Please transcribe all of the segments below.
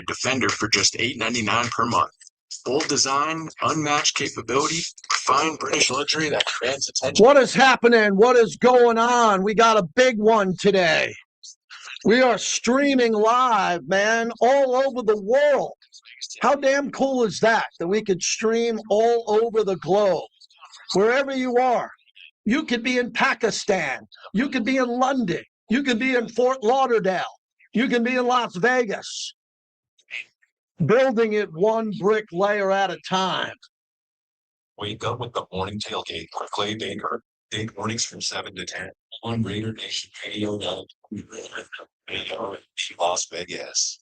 upgraded Defender for just $8.99 per month. Bold design, unmatched capability, refined British luxury that commands attention. What is happening? What is going on? We got a big one today. We are streaming live, man, all over the world. How damn cool is that we could stream all over the globe, wherever you are? You could be in Pakistan. You could be in London. You could be in Fort Lauderdale. You can be in Las Vegas. Building it one brick layer at a time. Wake up with the morning tailgate for Clay Baker. Big mornings from 7 to 10 on Raider Nation Radio Las Vegas.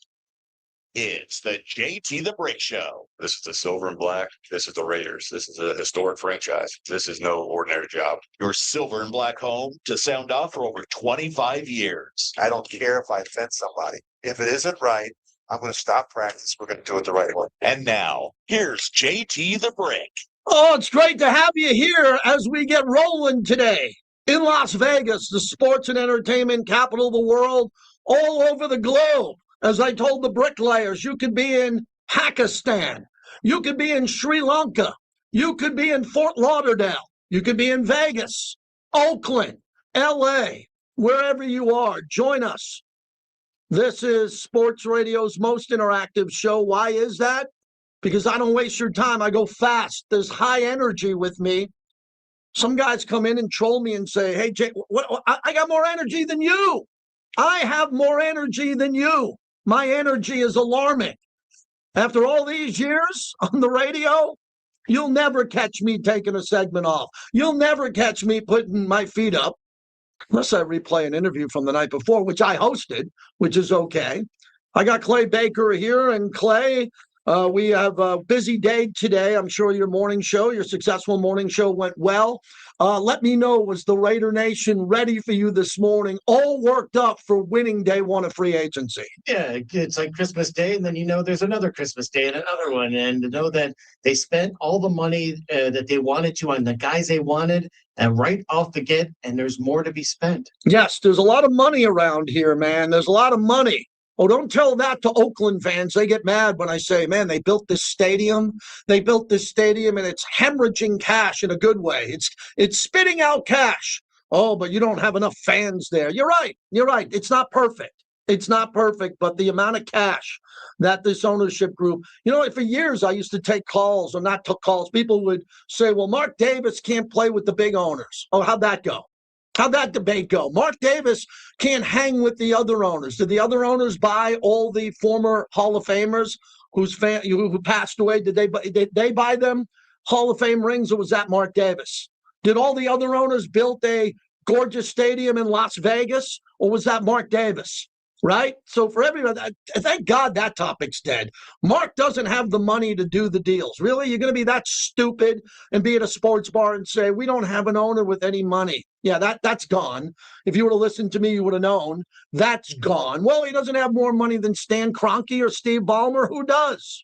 It's the JT the Brick Show. This is the silver and black. This is the Raiders. This is a historic franchise. This is no ordinary job. Your silver and black home to sound off for over 25 years. I don't care if I offend somebody. If it isn't right, I'm going to stop practice. We're going to do it the right way. And now, here's JT the Brick. Oh, it's great to have you here as we get rolling today in Las Vegas, the sports and entertainment capital of the world, all over the globe. As I told the bricklayers, you could be in Pakistan. You could be in Sri Lanka. You could be in Fort Lauderdale. You could be in Vegas, Oakland, L.A., wherever you are. Join us. This is Sports Radio's most interactive show. Why is that? Because I don't waste your time. I go fast. There's high energy with me. Some guys come in and troll me and say, hey, Jay, I got more energy than you. I have more energy than you. My energy is alarming. After all these years on the radio, you'll never catch me taking a segment off. You'll never catch me putting my feet up, unless I replay an interview from the night before, which I hosted, which is okay. I got Clay Baker here, and Clay, we have a busy day today. I'm sure your morning show, your successful morning show went well. Let me know, was the Raider Nation ready for you this morning, all worked up for winning day one of free agency? Yeah, it's like Christmas Day, and then there's another Christmas Day and another one. And to know that they spent all the money that they wanted to on the guys they wanted, and right off the get, and there's more to be spent. Yes, there's a lot of money around here, man. There's a lot of money. Oh, don't tell that to Oakland fans. They get mad when I say, man, they built this stadium. They built this stadium, and it's hemorrhaging cash in a good way. It's spitting out cash. Oh, but you don't have enough fans there. You're right. You're right. It's not perfect. It's not perfect, but the amount of cash that this ownership group, for years I used to take calls, or not took calls. People would say, well, Mark Davis can't play with the big owners. Oh, how'd that go? How'd that debate go? Mark Davis can't hang with the other owners. Did the other owners buy all the former Hall of Famers who passed away? Did they buy them Hall of Fame rings, or was that Mark Davis? Did all the other owners build a gorgeous stadium in Las Vegas, or was that Mark Davis? Right? So for everybody, thank God that topic's dead. Mark doesn't have the money to do the deals. Really? You're going to be that stupid and be at a sports bar and say, we don't have an owner with any money? Yeah, that's gone. If you would have listened to me, you would have known. That's gone. Well, he doesn't have more money than Stan Kroenke or Steve Ballmer. Who does?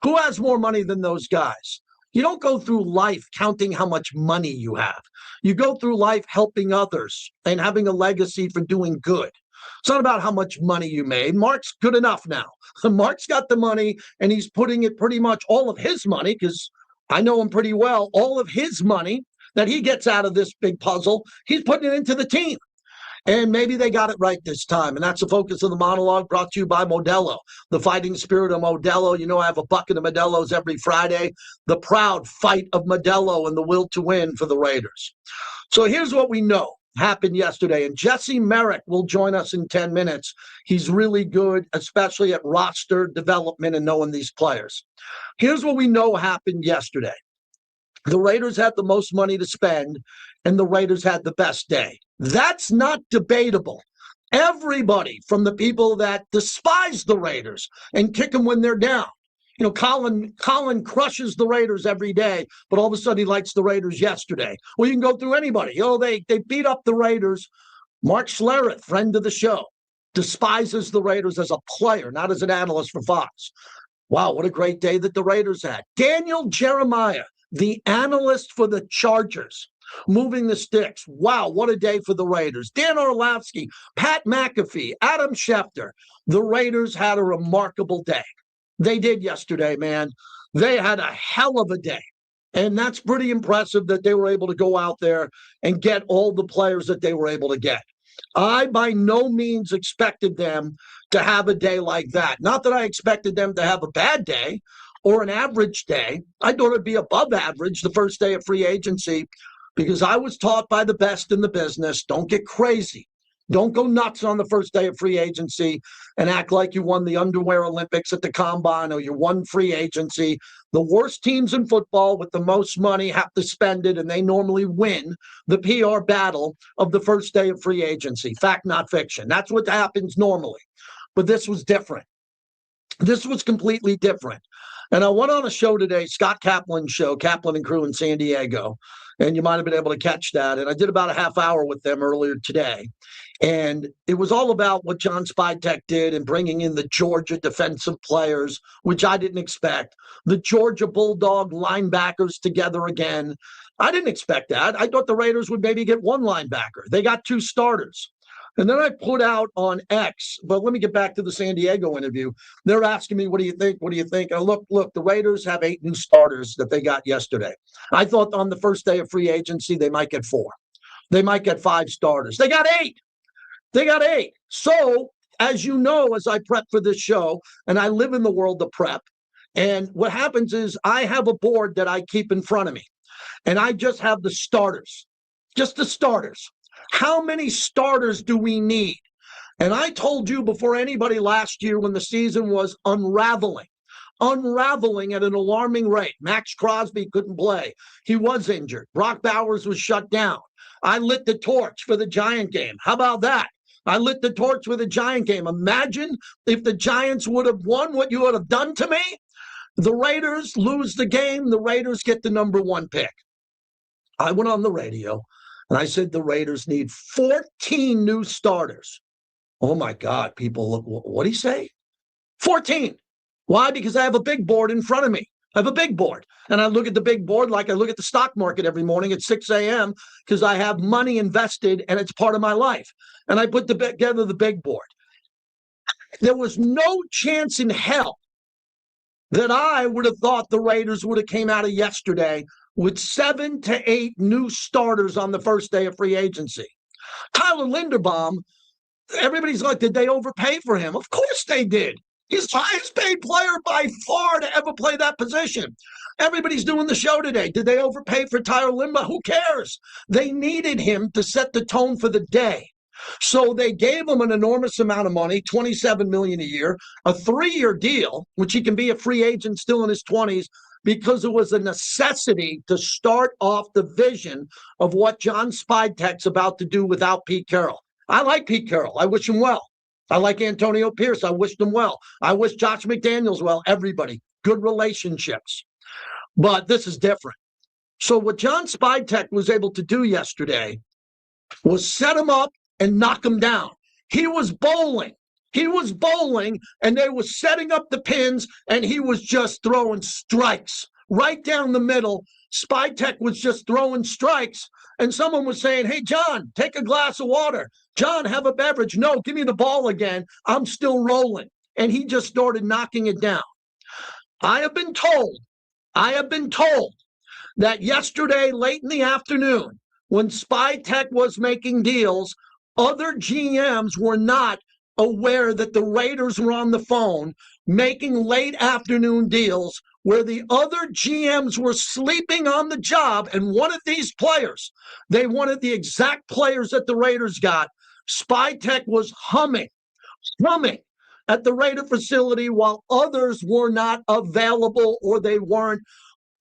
Who has more money than those guys? You don't go through life counting how much money you have. You go through life helping others and having a legacy for doing good. It's not about how much money you made. Mark's good enough now. Mark's got the money, and he's putting it pretty much all of his money, because I know him pretty well, all of his money that he gets out of this big puzzle, he's putting it into the team. And maybe they got it right this time. And that's the focus of the monologue, brought to you by Modelo, the fighting spirit of Modelo. I have a bucket of Modelo's every Friday. The proud fight of Modelo and the will to win for the Raiders. So here's what we know happened yesterday. And Jesse Merrick will join us in 10 minutes. He's really good, especially at roster development and knowing these players. Here's what we know happened yesterday. The Raiders had the most money to spend, and the Raiders had the best day. That's not debatable. Everybody, from the people that despise the Raiders and kick them when they're down. Colin crushes the Raiders every day, but all of a sudden he likes the Raiders yesterday. Well, you can go through anybody. They beat up the Raiders. Mark Schlereth, friend of the show, despises the Raiders as a player, not as an analyst for Fox. Wow, what a great day that the Raiders had. Daniel Jeremiah, the analyst for the Chargers, moving the sticks. Wow, what a day for the Raiders. Dan Orlovsky, Pat McAfee, Adam Schefter. The Raiders had a remarkable day. They did yesterday, man. They had a hell of a day. And that's pretty impressive that they were able to go out there and get all the players that they were able to get. I by no means expected them to have a day like that. Not that I expected them to have a bad day or an average day. I thought it'd be above average the first day of free agency because I was taught by the best in the business, don't get crazy. Don't go nuts on the first day of free agency and act like you won the underwear Olympics at the combine or you won free agency. The worst teams in football with the most money have to spend it, and they normally win the PR battle of the first day of free agency. Fact, not fiction. That's what happens normally. But this was different. This was completely different. And I went on a show today, Scott Kaplan's show, Kaplan and Crew in San Diego. And you might have been able to catch that. And I did about a half hour with them earlier today. And it was all about what John Spytek did and bringing in the Georgia defensive players, which I didn't expect. The Georgia Bulldog linebackers together again. I didn't expect that. I thought the Raiders would maybe get one linebacker. They got two starters. And then I put out on X, but let me get back to the San Diego interview. They're asking me, what do you think? What do you think? And look, the Raiders have 8 new starters that they got yesterday. I thought on the first day of free agency, they might get 4. They might get 5 starters. They got 8. They got 8. So, as you know, as I prep for this show, and I live in the world of prep, and what happens is I have a board that I keep in front of me, and I just have the starters, just the starters. How many starters do we need? And I told you before anybody last year when the season was unraveling at an alarming rate. Max Crosby couldn't play. He was injured. Brock Bowers was shut down. I lit the torch for the Giant game. How about that? I lit the torch for the Giant game. Imagine if the Giants would have won what you would have done to me. The Raiders lose the game. The Raiders get the number 1 pick. I went on the radio. And I said the Raiders need 14 new starters. Oh, my God, people, what do you say? 14. Why? Because I have a big board in front of me. I have a big board. And I look at the big board like I look at the stock market every morning at 6 a.m. because I have money invested and it's part of my life. And I put together the big board. There was no chance in hell that I would have thought the Raiders would have came out of yesterday with 7 to 8 new starters on the first day of free agency. Tyler Linderbaum, everybody's like, did they overpay for him? Of course they did. He's the highest paid player by far to ever play that position. Everybody's doing the show today. Did they overpay for Tyler Linderbaum? Who cares? They needed him to set the tone for the day. So they gave him an enormous amount of money, $27 million a year, a 3-year deal, which he can be a free agent still in his 20s, because it was a necessity to start off the vision of what John Spytek's about to do without Pete Carroll. I like Pete Carroll. I wish him well. I like Antonio Pierce. I wish them well. I wish Josh McDaniels well. Everybody. Good relationships. But this is different. So what John Spytek was able to do yesterday was set him up and knock him down. He was bowling. He was bowling, and they were setting up the pins, and he was just throwing strikes right down the middle. Spytek was just throwing strikes, and someone was saying, hey, John, take a glass of water. John, have a beverage. No, give me the ball again. I'm still rolling. And he just started knocking it down. I have been told that yesterday, late in the afternoon, when Spytek was making deals, other GMs were not aware that the Raiders were on the phone making late afternoon deals where the other GMs were sleeping on the job and wanted these players. They wanted the exact players that the Raiders got. Spytek was humming at the Raider facility while others were not available or they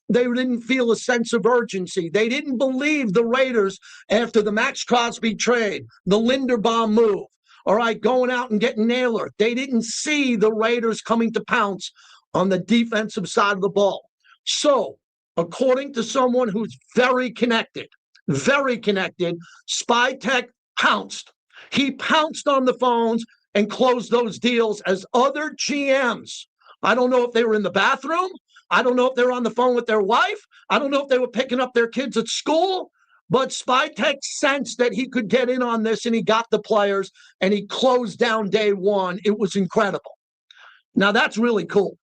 didn't feel a sense of urgency. They didn't believe the Raiders after the Max Crosby trade, the Linderbaum move. All right, going out and getting Naylor. They didn't see the Raiders coming to pounce on the defensive side of the ball. So, according to someone who's very connected, Spytek pounced. He pounced on the phones and closed those deals as other GMs. I don't know if they were in the bathroom. I don't know if they were on the phone with their wife. I don't know if they were picking up their kids at school. But Spytek sensed that he could get in on this, and he got the players, and he closed down day one. It was incredible. Now, that's really cool.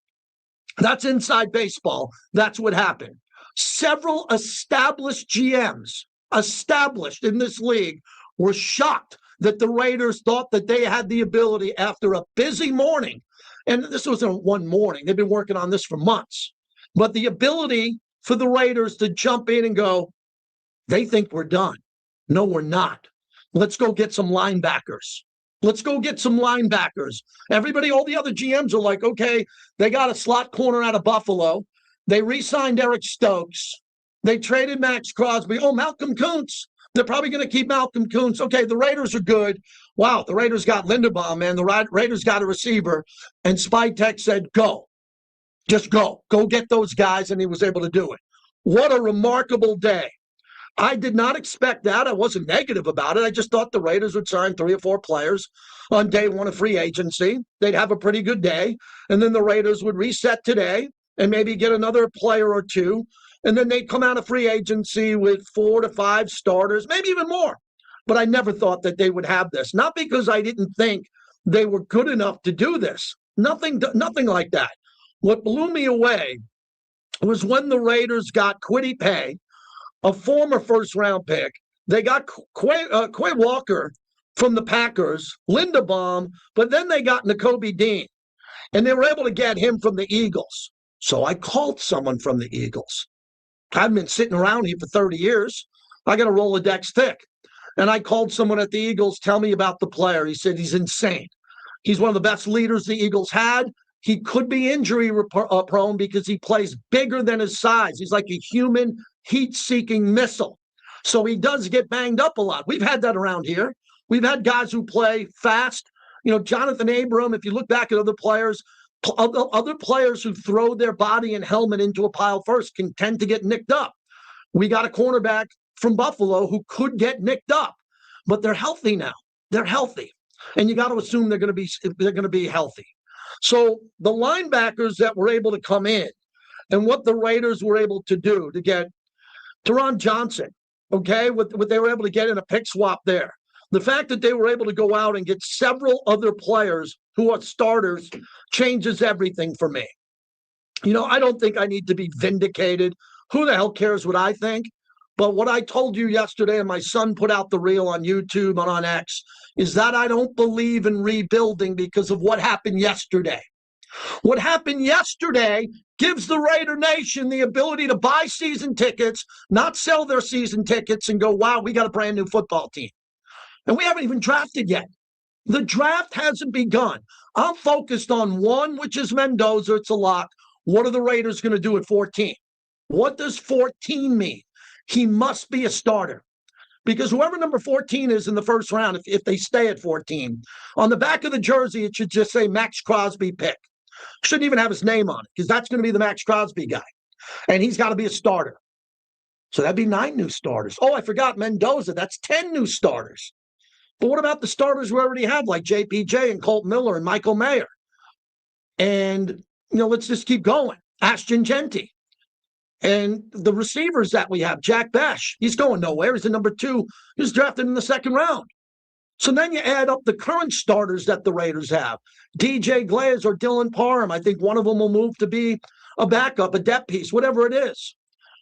That's inside baseball. That's what happened. Several established GMs, established in this league, were shocked that the Raiders thought that they had the ability after a busy morning. And this wasn't one morning. They've been working on this for months. But the ability for the Raiders to jump in and go, they think we're done. No, we're not. Let's go get some linebackers. Let's go get some linebackers. Everybody, all the other GMs are like, okay, they got a slot corner out of Buffalo. They re-signed Eric Stokes. They traded Max Crosby. Oh, Malcolm Kuntz. They're probably going to keep Malcolm Kuntz. Okay, the Raiders are good. Wow, the Raiders got Linderbaum, man. The Raiders got a receiver. And Spytek said, go. Just go. Go get those guys, and he was able to do it. What a remarkable day. I did not expect that. I wasn't negative about it. I just thought the Raiders would sign 3 or 4 players on day one of free agency. They'd have a pretty good day. And then the Raiders would reset today and maybe get another player or 2. And then they'd come out of free agency with 4 to 5 starters, maybe even more. But I never thought that they would have this. Not because I didn't think they were good enough to do this. Nothing like that. What blew me away was when the Raiders got Kwity Paye, a former first-round pick. They got Quay Walker from the Packers, Linderbaum, but then they got Nakobe Dean, and they were able to get him from the Eagles. So I called someone from the Eagles. I've been sitting around here for 30 years. I got a Rolodex thick. And I called someone at the Eagles, tell me about the player. He said he's insane. He's one of the best leaders the Eagles had. He could be injury prone because he plays bigger than his size. He's like a human heat-seeking missile. So he does get banged up a lot. We've had that around here. We've had guys who play fast. You know, Jonathan Abram, if you look back at other players who throw their body and helmet into a pile first can tend to get nicked up. We got a cornerback from Buffalo who could get nicked up, but they're healthy now. They're healthy. And you got to assume they're going to be healthy. So the linebackers that were able to come in and what the Raiders were able to do to get Teron Johnson, okay, what they were able to get in a pick swap there. The fact that they were able to go out and get several other players who are starters changes everything for me. You know, I don't think I need to be vindicated. Who the hell cares what I think? But what I told you yesterday, and my son put out the reel on YouTube and on X, is that I don't believe in rebuilding because of what happened yesterday. What happened yesterday gives the Raider Nation the ability to buy season tickets, not sell their season tickets, and go, wow, we got a brand new football team. And we haven't even drafted yet. The draft hasn't begun. I'm focused on one, which is Mendoza. It's a lock. What are the Raiders going to do at 14? What does 14 mean? He must be a starter. Because whoever number 14 is in the first round, if they stay at 14, on the back of the jersey, it should just say Max Crosby pick. Shouldn't even have his name on it because that's going to be the Max Crosby guy. And he's got to be a starter. So that'd be 9 new starters. Oh, I forgot Mendoza. That's 10 new starters. But what about the starters we already have, like JPJ and Colt Miller and Michael Mayer? And, you know, let's just keep going. Ashton Genty. And the receivers that we have, Jack Besh, he's going nowhere. He's the number 2. He was drafted in the 2nd round. So then you add up the current starters that the Raiders have. DJ Glaze or Dylan Parham. I think one of them will move to be a backup, a depth piece, whatever it is.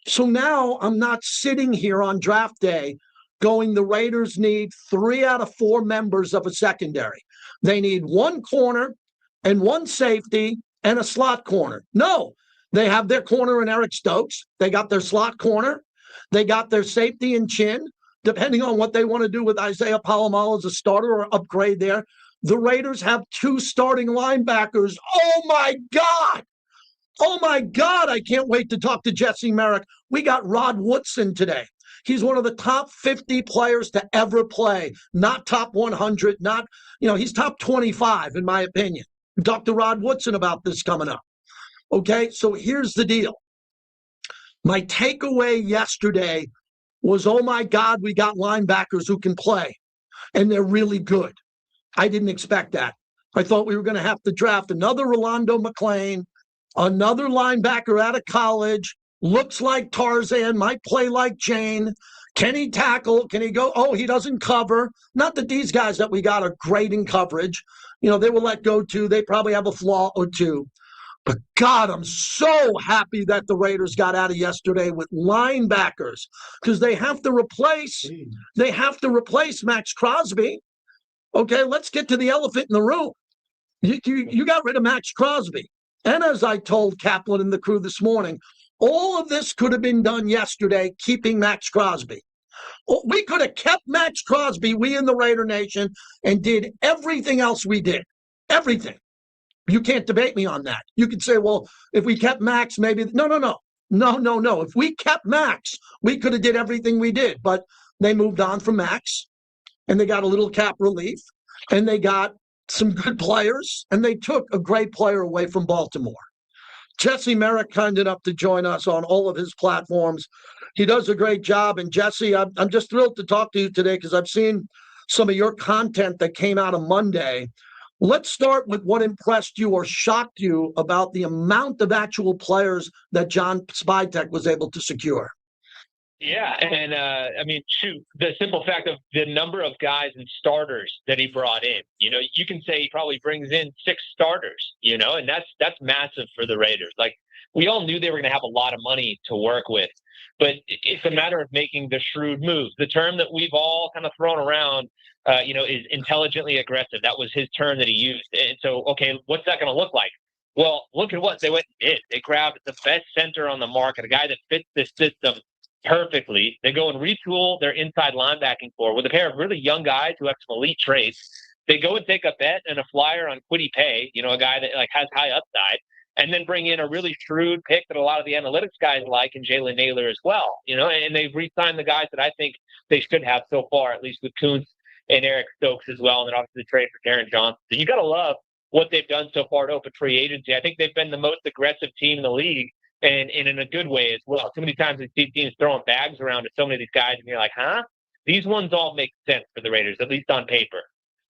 So now I'm not sitting here on draft day going, the Raiders need 3 out of 4 members of a secondary. They need 1 corner and 1 safety and a slot corner. No, they have their corner in Eric Stokes. They got their slot corner. They got their safety in Chin. Depending on what they want to do with Isaiah Palomalu as a starter or upgrade there, the Raiders have 2 starting linebackers. Oh, my God. Oh, my God. I can't wait to talk to Jesse Merrick. We got Rod Woodson today. He's one of the top 50 players to ever play, not top 100, not, you know, he's top 25, in my opinion. Talk to Rod Woodson about this coming up. Okay, so here's the deal. My takeaway yesterday was, oh my God, we got linebackers who can play, and they're really good. I didn't expect that. I thought we were going to have to draft another Rolando McClain, another linebacker out of college, looks like Tarzan, might play like Jane. Can he tackle? Can he go? Oh, he doesn't cover. Not that these guys that we got are great in coverage. You know, they will let go too. They probably have a flaw or two. But God, I'm so happy that the Raiders got out of yesterday with linebackers because they have to replace Max Crosby. Okay, let's get to the elephant in the room. You got rid of Max Crosby. And as I told Kaplan and the crew this morning, all of this could have been done yesterday, keeping Max Crosby. We could have kept Max Crosby, we in the Raider Nation, and did everything else we did. Everything. You can't debate me on that. You could say, well, if we kept Max, maybe. No. If we kept Max, we could have did everything we did. But they moved on from Max, and they got a little cap relief, and they got some good players, and they took a great player away from Baltimore. Jesse Merrick, kind enough to join us on all of his platforms. He does a great job. And Jesse, I'm just thrilled to talk to you today because I've seen some of your content that came out on Monday. Let's start with what impressed you or shocked you about the amount of actual players that John Spytek was able to secure. Yeah, and I mean, shoot, the simple fact of the number of guys and starters that he brought in. You know, you can say he probably brings in 6 starters. You know, and that's massive for the Raiders. Like, we all knew they were going to have a lot of money to work with, but it's a matter of making the shrewd moves. The term that we've all kind of thrown around, is intelligently aggressive. That was his term that he used. And so, okay, what's that going to look like? Well, look at what they went and did. They grabbed the best center on the market, a guy that fits this system perfectly. They go and retool their inside linebacking core with a pair of really young guys who have some elite traits. They go and take a bet and a flyer on Kwity Paye, a guy that has high upside, and then bring in a really shrewd pick that a lot of the analytics guys like, and Jalen Naylor as well. And they've re-signed the guys that I think they should have so far, at least with Kuntz and Eric Stokes as well, and then obviously the trade for Taron Johnson. So you got to love what they've done so far to open free agency. I think they've been the most aggressive team in the league, and in a good way as well. Too many times we see teams throwing bags around to so many of these guys, and you're like, huh? These ones all make sense for the Raiders, at least on paper.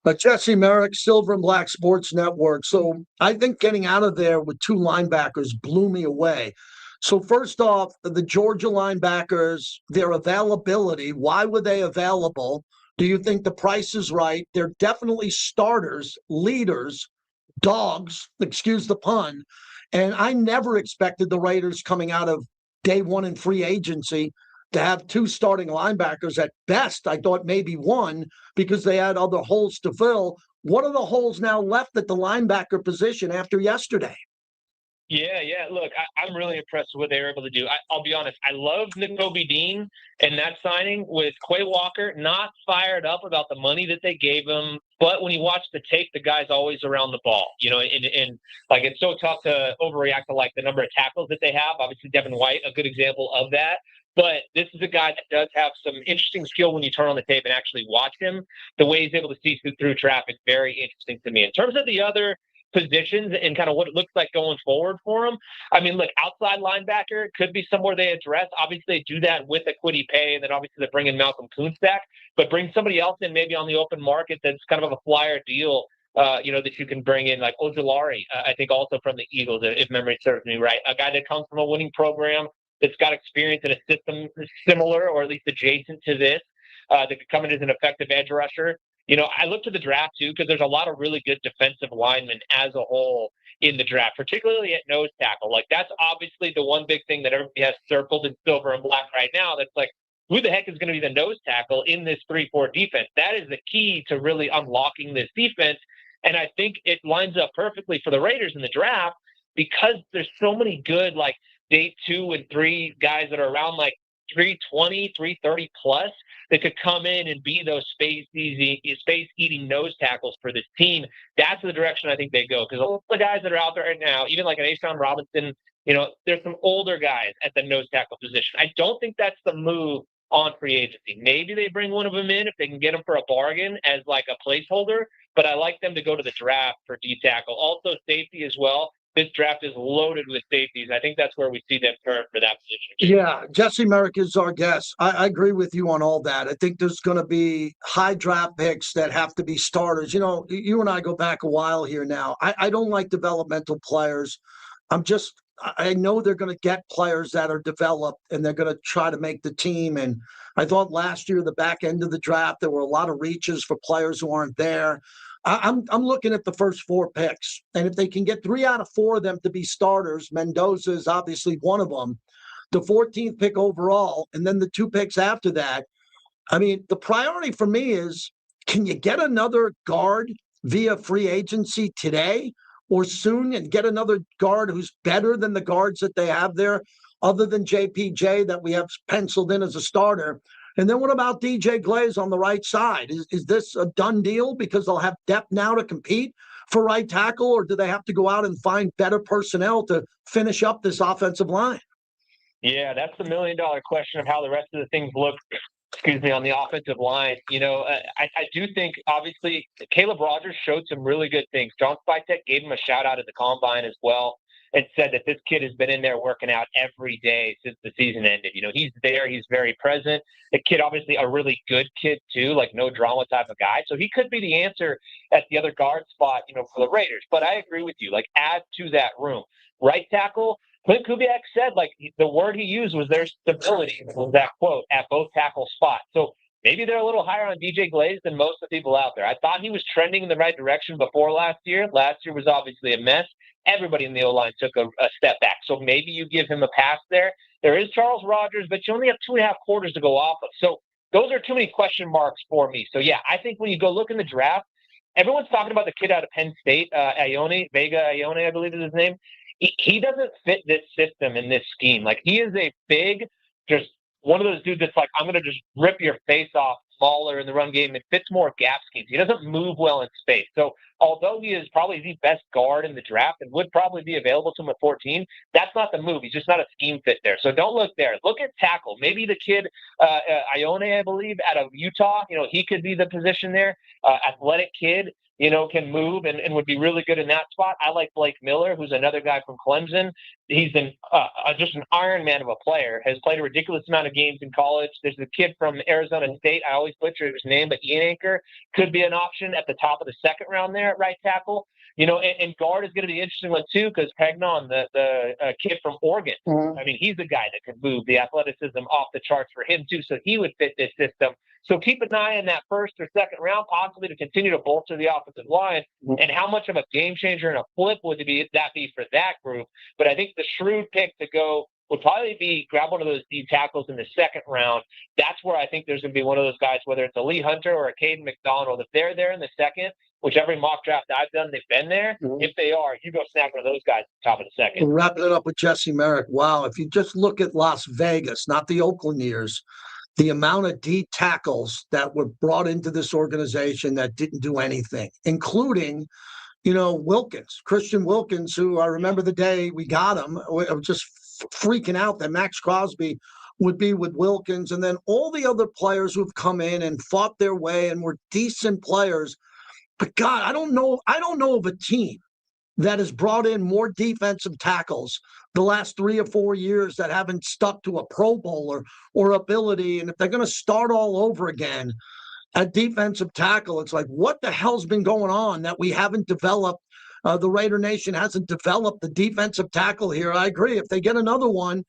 But Jesse Merrick, Silver and Black Sports Network. So I think getting out of there with 2 linebackers blew me away. So first off, the Georgia linebackers, their availability, why were they available? Do you think the price is right? They're definitely starters, leaders, dogs, excuse the pun. And I never expected the Raiders coming out of day one in free agency to have 2 starting linebackers at best. I thought maybe 1 because they had other holes to fill. What are the holes now left at the linebacker position after yesterday? Yeah. Look, I'm really impressed with what they were able to do. I'll be honest. I love Nakobe Dean and that signing with Quay Walker. Not fired up about the money that they gave him, but when you watch the tape, the guy's always around the ball. And like it's so tough to overreact to like the number of tackles that they have. Obviously, Devin White, a good example of that. But this is a guy that does have some interesting skill when you turn on the tape and actually watch him. The way he's able to see through traffic, very interesting to me. In terms of the other positions and kind of what it looks like going forward for him. I mean, look, outside linebacker could be somewhere they address. Obviously, they do that with a Kwity Paye, and then obviously they bring in Malcolm Kuntz back, but bring somebody else in maybe on the open market that's kind of a flyer deal, that you can bring in, like Ojulari, I think also from the Eagles, if memory serves me right. A guy that comes from a winning program that's got experience in a system similar or at least adjacent to this, that could come in as an effective edge rusher. I look to the draft too, because there's a lot of really good defensive linemen as a whole in the draft, particularly at nose tackle. Like that's obviously the one big thing that everybody has circled in silver and black right now. That's like, who the heck is going to be the nose tackle in this 3-4 defense? That is the key to really unlocking this defense. And I think it lines up perfectly for the Raiders in the draft because there's so many good, like day 2 and 3 guys that are around like 320, 330 plus that could come in and be those space-eating nose tackles for this team. That's the direction I think they go, because all the guys that are out there right now, even like an Ashawn Robinson, there's some older guys at the nose tackle position. I don't think that's the move on free agency. Maybe they bring one of them in if they can get them for a bargain as like a placeholder, but I like them to go to the draft for D tackle. Also safety as well. This draft is loaded with safeties. I think that's where we see them turn for that position. Yeah, Jesse Merrick is our guest. I agree with you on all that. I think there's going to be high draft picks that have to be starters. You and I go back a while here now. I don't like developmental players. I know they're going to get players that are developed and they're going to try to make the team. And I thought last year, the back end of the draft, there were a lot of reaches for players who aren't there. I'm looking at the first 4 picks, and if they can get 3 out of 4 of them to be starters, Mendoza is obviously one of them. The 14th pick overall, and then the 2 picks after that. I mean, the priority for me is, can you get another guard via free agency today or soon and get another guard who's better than the guards that they have there, other than JPJ that we have penciled in as a starter? And then what about DJ Glaze on the right side? Is this a done deal because they'll have depth now to compete for right tackle, or do they have to go out and find better personnel to finish up this offensive line? Yeah, that's the $1,000,000 question of how the rest of the things look. Excuse me, on the offensive line. I do think obviously Caleb Rogers showed some really good things. John Spytek gave him a shout out at the combine as well and said that this kid has been in there working out every day since the season ended. He's there, he's very present. The kid, obviously a really good kid too, like no drama type of guy. So he could be the answer at the other guard spot, for the Raiders. But I agree with you, like add to that room. Right tackle, Clint Kubiak said, like, the word he used was their stability, was that quote, at both tackle spots. So maybe they're a little higher on DJ Glaze than most of the people out there. I thought he was trending in the right direction before last year. Last year was obviously a mess. Everybody in the O-line took a step back. So maybe you give him a pass there. There is Charles Rogers, but you only have 2.5 quarters to go off of. So those are too many question marks for me. So, yeah, I think when you go look in the draft, everyone's talking about the kid out of Penn State, Vega Ione, I believe is his name. He doesn't fit this system and this scheme. Like, he is a big, just one of those dudes that's like, I'm going to just rip your face off, smaller in the run game. It fits more gap schemes. He doesn't move well in space. So although he is probably the best guard in the draft and would probably be available to him at 14, that's not the move. He's just not a scheme fit there. So don't look there. Look at tackle. Maybe the kid, Ione, I believe, out of Utah, he could be the position there. Athletic kid. Can move and would be really good in that spot. I like Blake Miller, who's another guy from Clemson. He's just an Iron Man of a player, has played a ridiculous amount of games in college. There's a kid from Arizona State. I always butcher his name, but Ian Anchor could be an option at the top of the second round there at right tackle. And guard is going to be an interesting one too, because Pagnon, the kid from Oregon, I mean, he's the guy that could move the athleticism off the charts for him too. So he would fit this system. So keep an eye on that first or second round, possibly to continue to bolster the offensive line. And how much of a game changer and a flip would that be for that group? But I think the shrewd pick to go would probably be grab one of those D tackles in the second round. That's where I think there's going to be one of those guys, whether it's a Lee Hunter or a Caden McDonald. If they're there in the second, which every mock draft I've done, they've been there. If they are, you go snag one of those guys at the top of the second. Wrapping it up with Jesse Merrick. Wow, if you just look at Las Vegas, not the Oakland years, the amount of D tackles that were brought into this organization that didn't do anything, including, Wilkins, Christian Wilkins, who I remember the day we got him, I was just freaking out that Max Crosby would be with Wilkins, and then all the other players who have come in and fought their way and were decent players. But God, I don't know of a team that has brought in more defensive tackles the last 3 or 4 years that haven't stuck to a Pro Bowler or ability. And if they're going to start all over again at defensive tackle, it's like, what the hell's been going on that we haven't developed? The Raider Nation hasn't developed the defensive tackle here. I agree. If they get another one,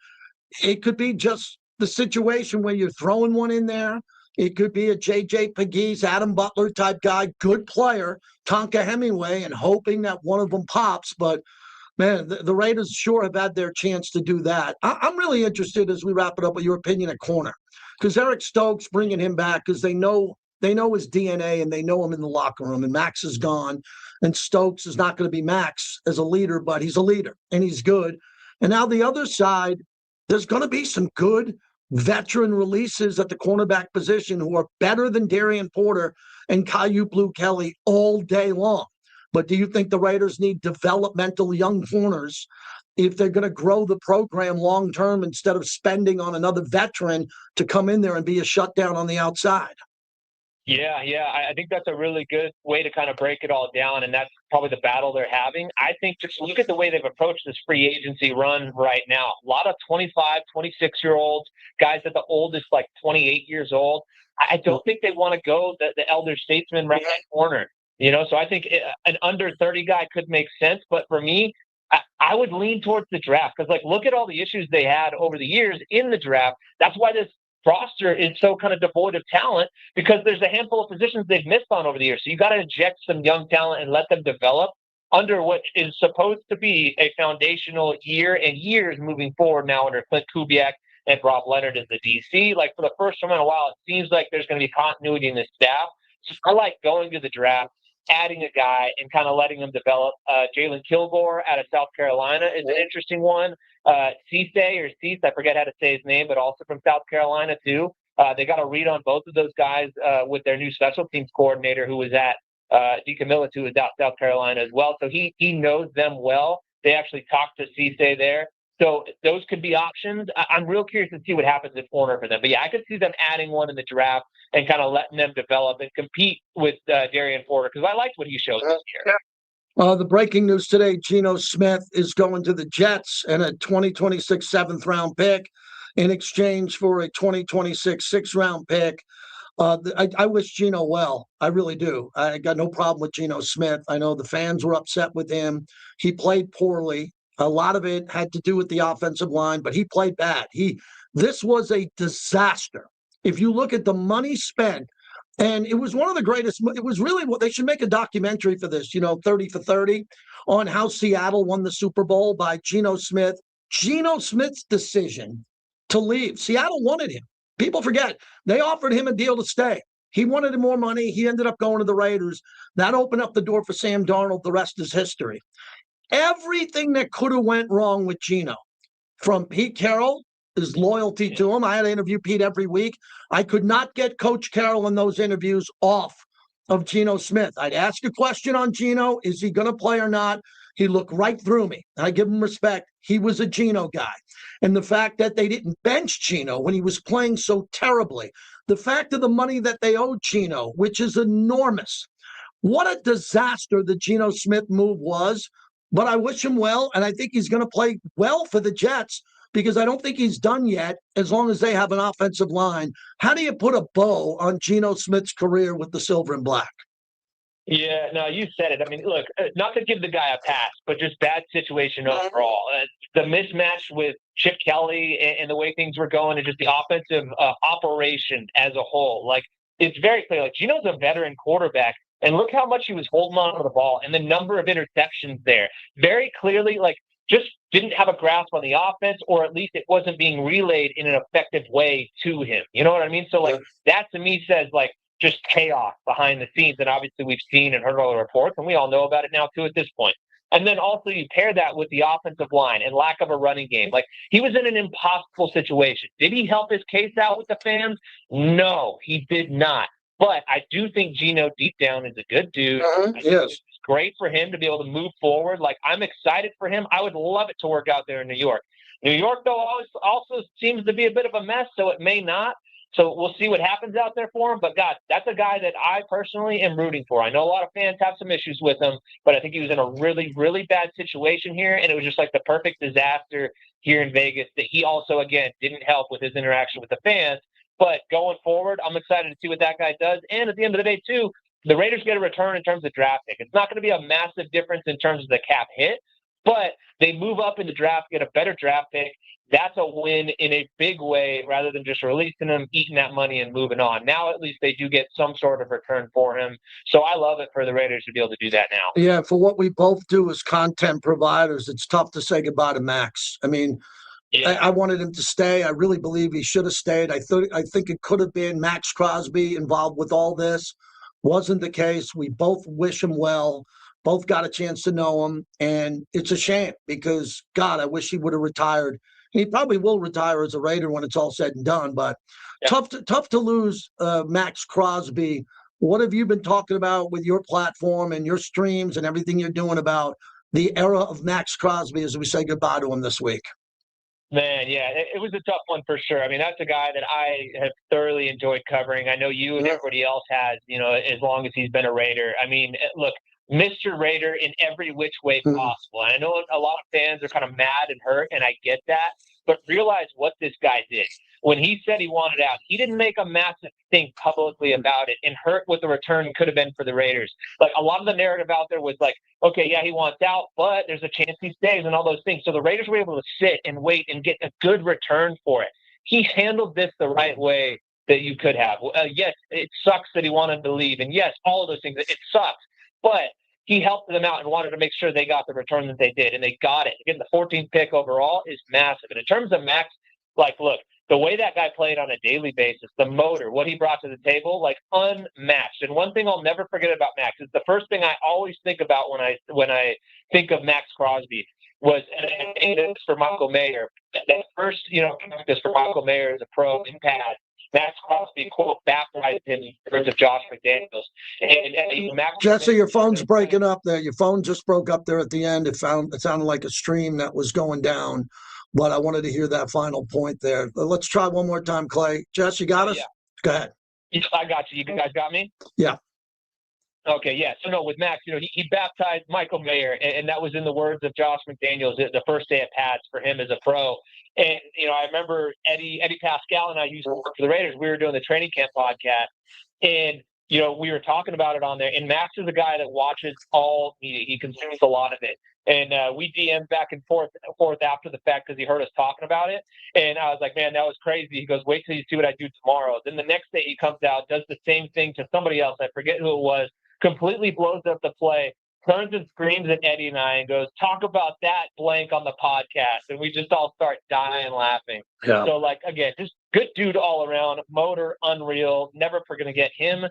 it could be just the situation where you're throwing one in there. It could be a J.J. Pegues, Adam Butler type guy, good player, Tonka Hemingway, and hoping that one of them pops. But, man, the Raiders sure have had their chance to do that. I'm really interested, as we wrap it up, with your opinion at corner. Because Eric Stokes bringing him back because they know his DNA and they know him in the locker room. And Max is gone. And Stokes is not going to be Max as a leader, but he's a leader, and he's good. And now the other side, there's going to be some good veteran releases at the cornerback position who are better than Darian Porter and Caillou Blue Kelly all day long. But do you think the Raiders need developmental young corners if they're going to grow the program long term instead of spending on another veteran to come in there and be a shutdown on the outside? Yeah. I think that's a really good way to kind of break it all down, and that's probably the battle they're having. I think just look at the way they've approached this free agency run right now. A lot of 25, 26-year-olds, guys at the oldest, like 28 years old. I don't think they want to go the elder statesman right corner. So I think an under 30 guy could make sense. But for me, I would lean towards the draft because, look at all the issues they had over the years in the draft. That's why this roster is so kind of devoid of talent because there's a handful of positions they've missed on over the years. So you got to inject some young talent and let them develop under what is supposed to be a foundational year and years moving forward now under Clint Kubiak and Rob Leonard as the DC. Like for the first time in a while, it seems like there's going to be continuity in the staff. So I like going to the draft, adding a guy and kind of letting him develop. Jalen Kilgore out of South Carolina is an interesting one. Cease, I forget how to say his name, but also from South Carolina too. They got a read on both of those guys with their new special teams coordinator who was at DeCamillis, who was out South Carolina as well. So he knows them well. They actually talked to Cease there. So those could be options. I'm real curious to see what happens at corner for them. But yeah, I could see them adding one in the draft and kind of letting them develop and compete with Darian Porter because I liked what he showed this year. The breaking news today, Geno Smith is going to the Jets and a 2026 seventh-round pick in exchange for a 2026 sixth-round pick. I wish Geno well. I really do. I got no problem with Geno Smith. I know the fans were upset with him. He played poorly. A lot of it had to do with the offensive line, but he played bad. This was a disaster. If you look at the money spent, and it was one of the greatest, it was really what they should make a documentary for this, 30 for 30, on how Seattle won the Super Bowl by Geno Smith. Geno Smith's decision to leave. Seattle wanted him. People forget, they offered him a deal to stay. He wanted more money. He ended up going to the Raiders. That opened up the door for Sam Darnold. The rest is history. Everything that could have went wrong with Geno, from Pete Carroll, his loyalty to him. I had to interview Pete every week. I could not get Coach Carroll in those interviews off of Geno Smith. I'd ask a question on Geno. Is he going to play or not? He looked right through me. I give him respect. He was a Geno guy. And the fact that they didn't bench Geno when he was playing so terribly, the fact of the money that they owed Geno, which is enormous. What a disaster the Geno Smith move was. But I wish him well, and I think he's going to play well for the Jets because I don't think he's done yet as long as they have an offensive line. How do you put a bow on Geno Smith's career with the silver and black? Yeah, no, you said it. I mean, look, not to give the guy a pass, but just bad situation overall. The mismatch with Chip Kelly and the way things were going and just the offensive operation as a whole. Like, it's very clear. Like, Geno's a veteran quarterback. And look how much he was holding on to the ball and the number of interceptions there. Very clearly, like, just didn't have a grasp on the offense, or at least it wasn't being relayed in an effective way to him. You know what I mean? So, like, that to me says, like, just chaos behind the scenes. And obviously we've seen and heard all the reports, and we all know about it now, too, at this point. And then also you pair that with the offensive line and lack of a running game. Like, he was in an impossible situation. Did he help his case out with the fans? No, he did not. But I do think Geno deep down is a good dude. Yes. It's great for him to be able to move forward. Like, I'm excited for him. I would love it to work out there in New York. New York, though, also seems to be a bit of a mess, so it may not. So we'll see what happens out there for him. But, God, that's a guy that I personally am rooting for. I know a lot of fans have some issues with him, but I think he was in a really, really bad situation here, and it was just like the perfect disaster here in Vegas that he also, again, didn't help with his interaction with the fans. But going forward, I'm excited to see what that guy does. And at the end of the day, too, the Raiders get a return in terms of draft pick. It's not going to be a massive difference in terms of the cap hit, but they move up in the draft, get a better draft pick. That's a win in a big way rather than just releasing him, eating that money, and moving on. Now, at least they do get some sort of return for him. So I love it for the Raiders to be able to do that now. Yeah, for what we both do as content providers, it's tough to say goodbye to Max. I mean, yeah. I wanted him to stay. I really believe he should have stayed. I think it could have been Max Crosby involved with all this. Wasn't the case. We both wish him well. Both got a chance to know him. And it's a shame because, God, I wish he would have retired. He probably will retire as a Raider when it's all said and done. But tough to lose Max Crosby. What have you been talking about with your platform and your streams and everything you're doing about the era of Max Crosby as we say goodbye to him this week? Man, yeah, it was a tough one for sure. I mean, that's a guy that I have thoroughly enjoyed covering. I know you and everybody else has, as long as he's been a Raider. I mean, look, Mr. Raider in every which way possible. And I know a lot of fans are kind of mad and hurt, and I get that. But realize what this guy did. When he said he wanted out, he didn't make a massive thing publicly about it and hurt what the return could have been for the Raiders. Like, a lot of the narrative out there was like, okay, yeah, he wants out, but there's a chance he stays and all those things. So the Raiders were able to sit and wait and get a good return for it. he handled this the right way that you could have. Yes, it sucks that he wanted to leave. And yes, all of those things, it sucks. But he helped them out and wanted to make sure they got the return that they did. And they got it. Again, the 14th pick overall is massive. And in terms of Max, like, look, the way that guy played on a daily basis, the motor, what he brought to the table, like unmatched. And one thing I'll never forget about Max is the first thing I always think about when I think of Max Crosby was, and this for Michael Mayer, that first, practice for Michael Mayer as a pro in pad. Max Crosby, quote, baptized him in the words of Josh McDaniels. And Max Jesse, your phone's breaking up there. Your phone just broke up there at the end. It sounded like a stream that was going down, but I wanted to hear that final point there. Let's try one more time, Clay. Jess, you got us? Yeah. Go ahead. I got you. You guys got me? Yeah. Okay, yeah. So, no, with Max, he baptized Michael Mayer, and that was in the words of Josh McDaniels, the first day at pads for him as a pro. And, I remember Eddie Pascal and I used to work for the Raiders. We were doing the training camp podcast, and, we were talking about it on there. And Max is a guy that watches all media. He consumes a lot of it. And we DM'd back and forth after the fact because he heard us talking about it. And I was like, man, that was crazy. He goes, wait till you see what I do tomorrow. Then the next day he comes out, does the same thing to somebody else. I forget who it was. Completely blows up the play, turns and screams at Eddie and I and goes, talk about that blank on the podcast. And we just all start dying laughing. Yeah. So, again, just good dude all around, motor, unreal. Never going to forget him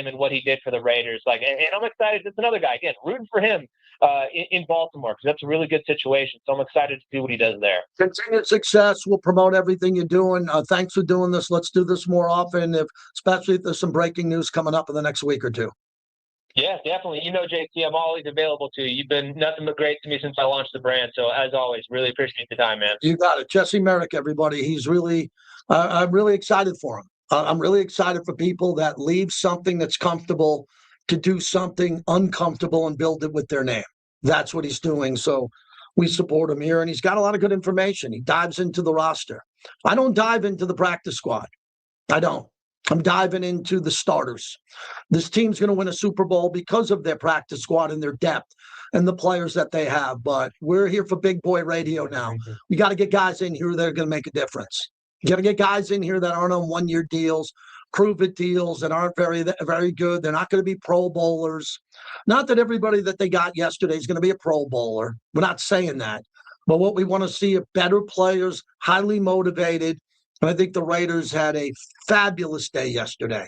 and what he did for the Raiders. And I'm excited. It's another guy, again, rooting for him in Baltimore because that's a really good situation. So I'm excited to see what he does there. Continued success. We'll promote everything you're doing. Thanks for doing this. Let's do this more often, especially if there's some breaking news coming up in the next week or two. Yeah, definitely. JT, I'm always available to you. You've been nothing but great to me since I launched the brand. So as always, really appreciate the time, man. You got it. Jesse Merrick, everybody. He's really, I'm really excited for him. I'm really excited for people that leave something that's comfortable to do something uncomfortable and build it with their name. That's what he's doing. So we support him here. And he's got a lot of good information. He dives into the roster. I don't dive into the practice squad. I don't. I'm diving into the starters. This team's going to win a Super Bowl because of their practice squad and their depth and the players that they have. But we're here for big boy radio now. We got to get guys in here that are going to make a difference. You got to get guys in here that aren't on one-year deals, prove-it deals that aren't very, very good. They're not going to be Pro Bowlers. Not that everybody that they got yesterday is going to be a Pro Bowler. We're not saying that. But what we want to see are better players, highly motivated. And I think the Raiders had a fabulous day yesterday.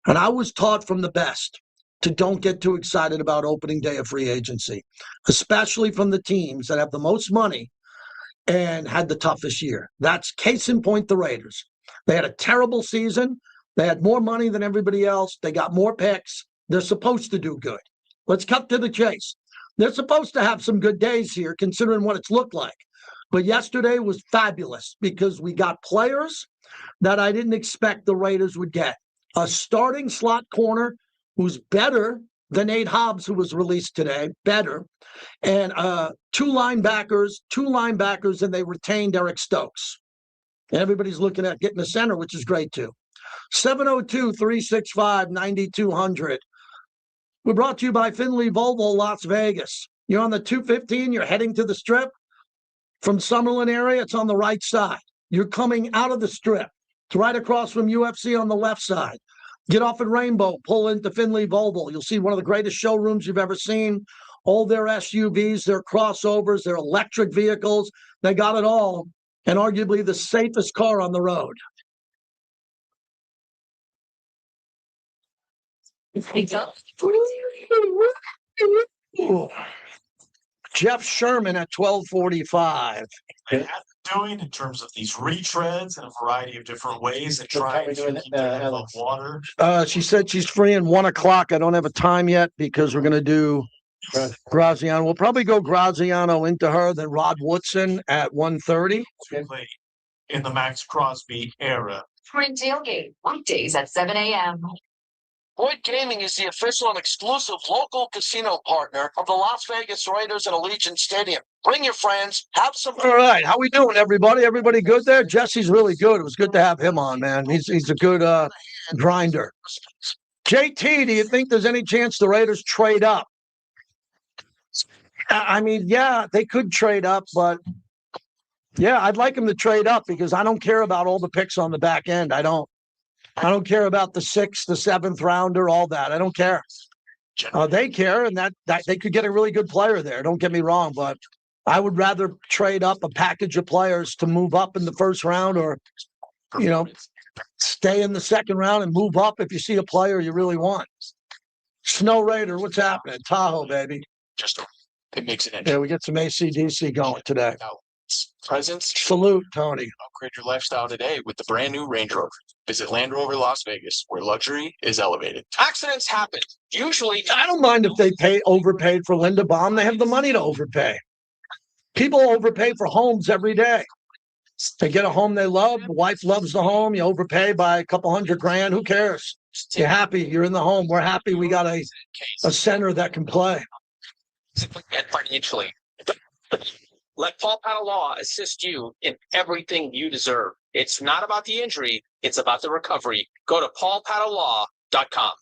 And I was taught from the best to don't get too excited about opening day of free agency, especially from the teams that have the most money and had the toughest year. That's case in point, the Raiders. They had a terrible season. They had more money than everybody else. They got more picks. They're supposed to do good. Let's cut to the chase. They're supposed to have some good days here, considering what it's looked like. But yesterday was fabulous because we got players that I didn't expect the Raiders would get. A starting slot corner who's better than Nate Hobbs, who was released today, better. And two linebackers, and they retained Eric Stokes. And everybody's looking at getting a center, which is great too. 702-365-9200. We're brought to you by Finley Volvo, Las Vegas. You're on the 215, you're heading to the Strip. From Summerlin area, it's on the right side. You're coming out of the Strip. It's right across from UFC on the left side. Get off at Rainbow, pull into Finley Volvo. You'll see one of the greatest showrooms you've ever seen. All their SUVs, their crossovers, their electric vehicles. They got it all. And arguably the safest car on the road. Jeff Sherman at 12:45. Doing in terms of these retreads in a variety of different ways and trying to keep their head above water. She said she's free in 1 o'clock. I don't have a time yet because we're going to do Graziano. We'll probably go Graziano into her, then Rod Woodson at 1:30. In the Max Crosby era. Morning tailgate, weekdays at 7 a.m. Boyd Gaming is the official and exclusive local casino partner of the Las Vegas Raiders at Allegiant Stadium. Bring your friends, have some fun. All right, how we doing, everybody? Everybody good there? Jesse's really good. It was good to have him on, man. He's a good grinder. JT, do you think there's any chance the Raiders trade up? I mean, yeah, they could trade up, but Yeah, I'd like him to trade up because I don't care about all the picks on the back end. I don't care about the 6th, the 7th rounder, all that. I don't care. They care, and that they could get a really good player there. Don't get me wrong, but I would rather trade up a package of players to move up in the first round, or stay in the second round and move up if you see a player you really want. Snow Raider, what's happening? Tahoe, baby. It makes it Yeah, we get some AC/DC going today. Presence. Salute, Tony. Upgrade your lifestyle today with the brand new Range Rover. Visit Land Rover Las Vegas, where luxury is elevated. Accidents happen. Usually, I don't mind if they overpaid for Linda Baum. They have the money to overpay. People overpay for homes every day. They get a home they love. The wife loves the home. You overpay by a couple $100,000. Who cares? You're happy. You're in the home. We're happy we got a center that can play. Financially. Let Paul Paddle Law assist you in everything you deserve. It's not about the injury, it's about the recovery. Go to paulpaddlelaw.com.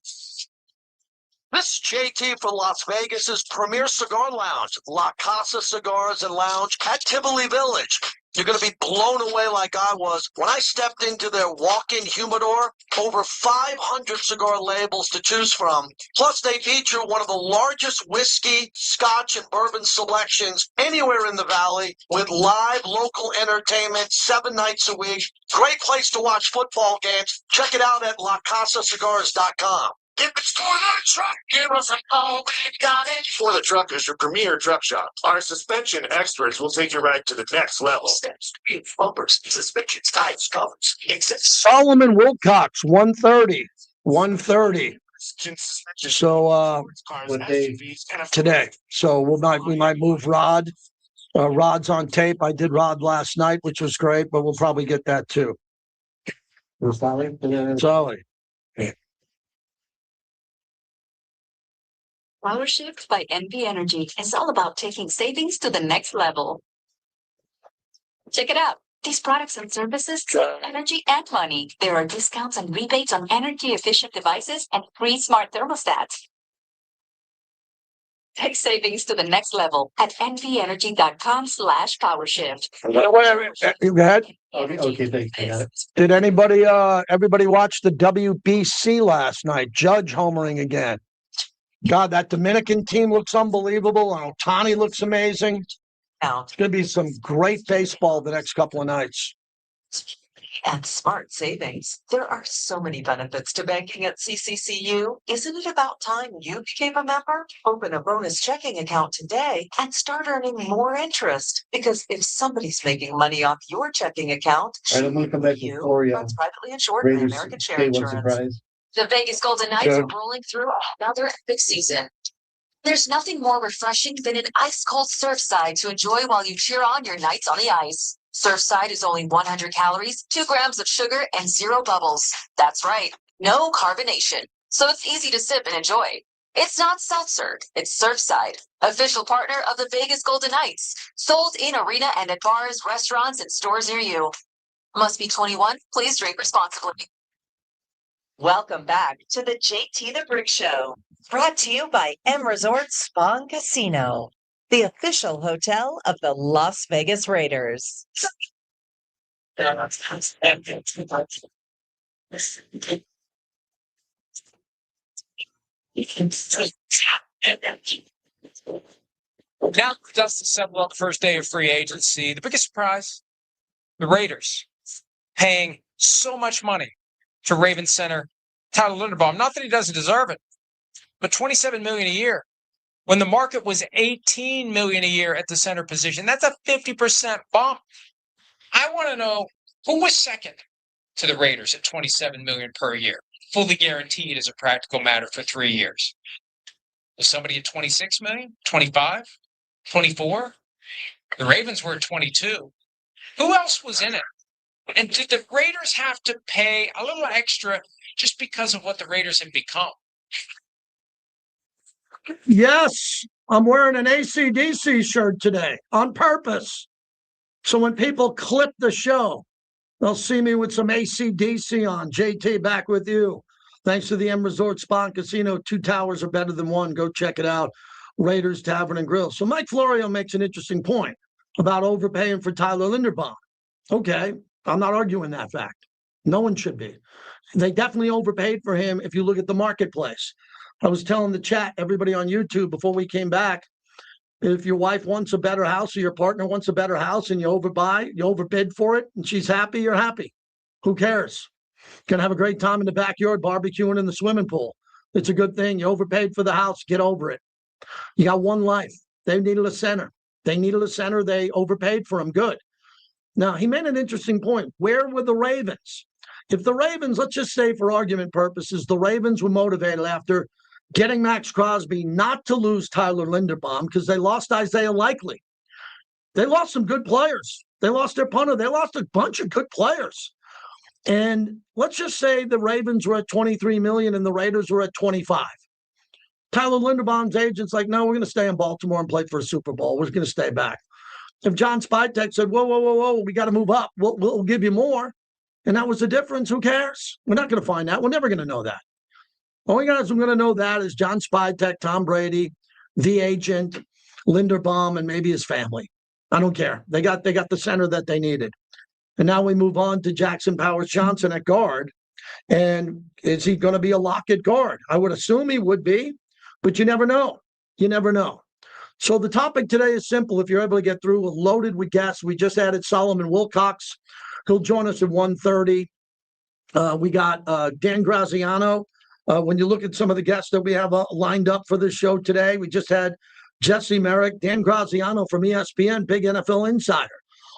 This is JT for Las Vegas's premier cigar lounge, La Casa Cigars and Lounge at Tivoli Village. You're going to be blown away like I was when I stepped into their walk-in humidor. Over 500 cigar labels to choose from. Plus, they feature one of the largest whiskey, scotch, and bourbon selections anywhere in the valley, with live local entertainment 7 nights a week. Great place to watch football games. Check it out at lacasacigars.com. If it's for the truck, give us a call. We got it. For the Truck is your premier truck shop. Our suspension experts will take you right to the next level. Steps, bumpers, suspensions, tires, covers. Solomon Wilcox, 130. 130. So today. So we might move Rod. Rod's on tape. I did Rod last night, which was great, but we'll probably get that too. Solly. Power Shift by NV Energy is all about taking savings to the next level. Check it out. These products and services save energy and money. There are discounts and rebates on energy-efficient devices and free smart thermostats. Take savings to the next level at nvenergy.com/powershift. You had? Okay, thanks. I got it. Did everybody watch the WBC last night? Judge homering again. God, that Dominican team looks unbelievable. And Ohtani looks amazing. It's going to be some great baseball the next couple of nights. And smart savings. There are so many benefits to banking at CCCU. Isn't it about time you became a member? Open a bonus checking account today and start earning more interest. Because if somebody's making money off your checking account, I'm going to come back to you Gloria. runs privately insured by Raiders American Share Day one Insurance. surprise. The Vegas Golden Knights are rolling through another epic season. There's nothing more refreshing than an ice-cold Surfside to enjoy while you cheer on your nights on the ice. Surfside is only 100 calories, 2 grams of sugar, and 0 bubbles. That's right, no carbonation. So it's easy to sip and enjoy. It's not seltzer, it's Surfside, official partner of the Vegas Golden Knights. Sold in arena and at bars, restaurants, and stores near you. Must be 21. Please drink responsibly. Welcome back to the JT the Brick Show, brought to you by M Resort Spa and Casino, the official hotel of the Las Vegas Raiders. Now the dust is settled on the first day of free agency. The biggest surprise, the Raiders paying so much money to Ravens center Tyler Linderbaum. Not that he doesn't deserve it, but $27 million a year when the market was $18 million a year at the center position. That's a 50% bump. I want to know who was second to the Raiders at $27 million per year, fully guaranteed as a practical matter for 3 years. Was somebody at $26 million, 25, 24? The Ravens were at 22. Who else was in it? And did the Raiders have to pay a little extra just because of what the Raiders have become? Yes, I'm wearing an AC/DC shirt today on purpose. So when people clip the show, they'll see me with some AC/DC on. JT, back with you. Thanks to the M Resort Spa and Casino. 2 towers are better than one. Go check it out. Raiders Tavern and Grill. So Mike Florio makes an interesting point. about overpaying for Tyler Linderbaum. Okay, I'm not arguing that fact. No one should be. They definitely overpaid for him if you look at the marketplace. I was telling the chat, everybody on YouTube before we came back, if your wife wants a better house or your partner wants a better house and you overbid for it, and she's happy, you're happy. Who cares? Gonna have a great time in the backyard, barbecuing in the swimming pool. It's a good thing. You overpaid for the house. Get over it. You got one life. They needed a center. They overpaid for him. Good. Now, he made an interesting point. Where were the Ravens? If the Ravens, let's just say for argument purposes, the Ravens were motivated after getting Max Crosby not to lose Tyler Linderbaum because they lost Isaiah Likely. They lost some good players. They lost their punter. They lost a bunch of good players. And let's just say the Ravens were at 23 million and the Raiders were at 25. Tyler Linderbaum's agent's like, no, we're going to stay in Baltimore and play for a Super Bowl. We're going to stay back. If John Spytek said, whoa, we got to move up. We'll give you more. And that was the difference. Who cares? We're not going to find that. We're never going to know that. Only guys we're going to know that is John Spytek, Tom Brady, the agent, Linderbaum, and maybe his family. I don't care. They got the center that they needed. And now we move on to Jackson Powers Johnson at guard. And is he going to be a lock at guard? I would assume he would be, but you never know. You never know. So the topic today is simple. If you're able to get through, we're loaded with guests. We just added Solomon Wilcox. He'll join us at 1:30. We got Dan Graziano. When you look at some of the guests that we have lined up for this show today, we just had Jesse Merrick, Dan Graziano from ESPN, big NFL insider.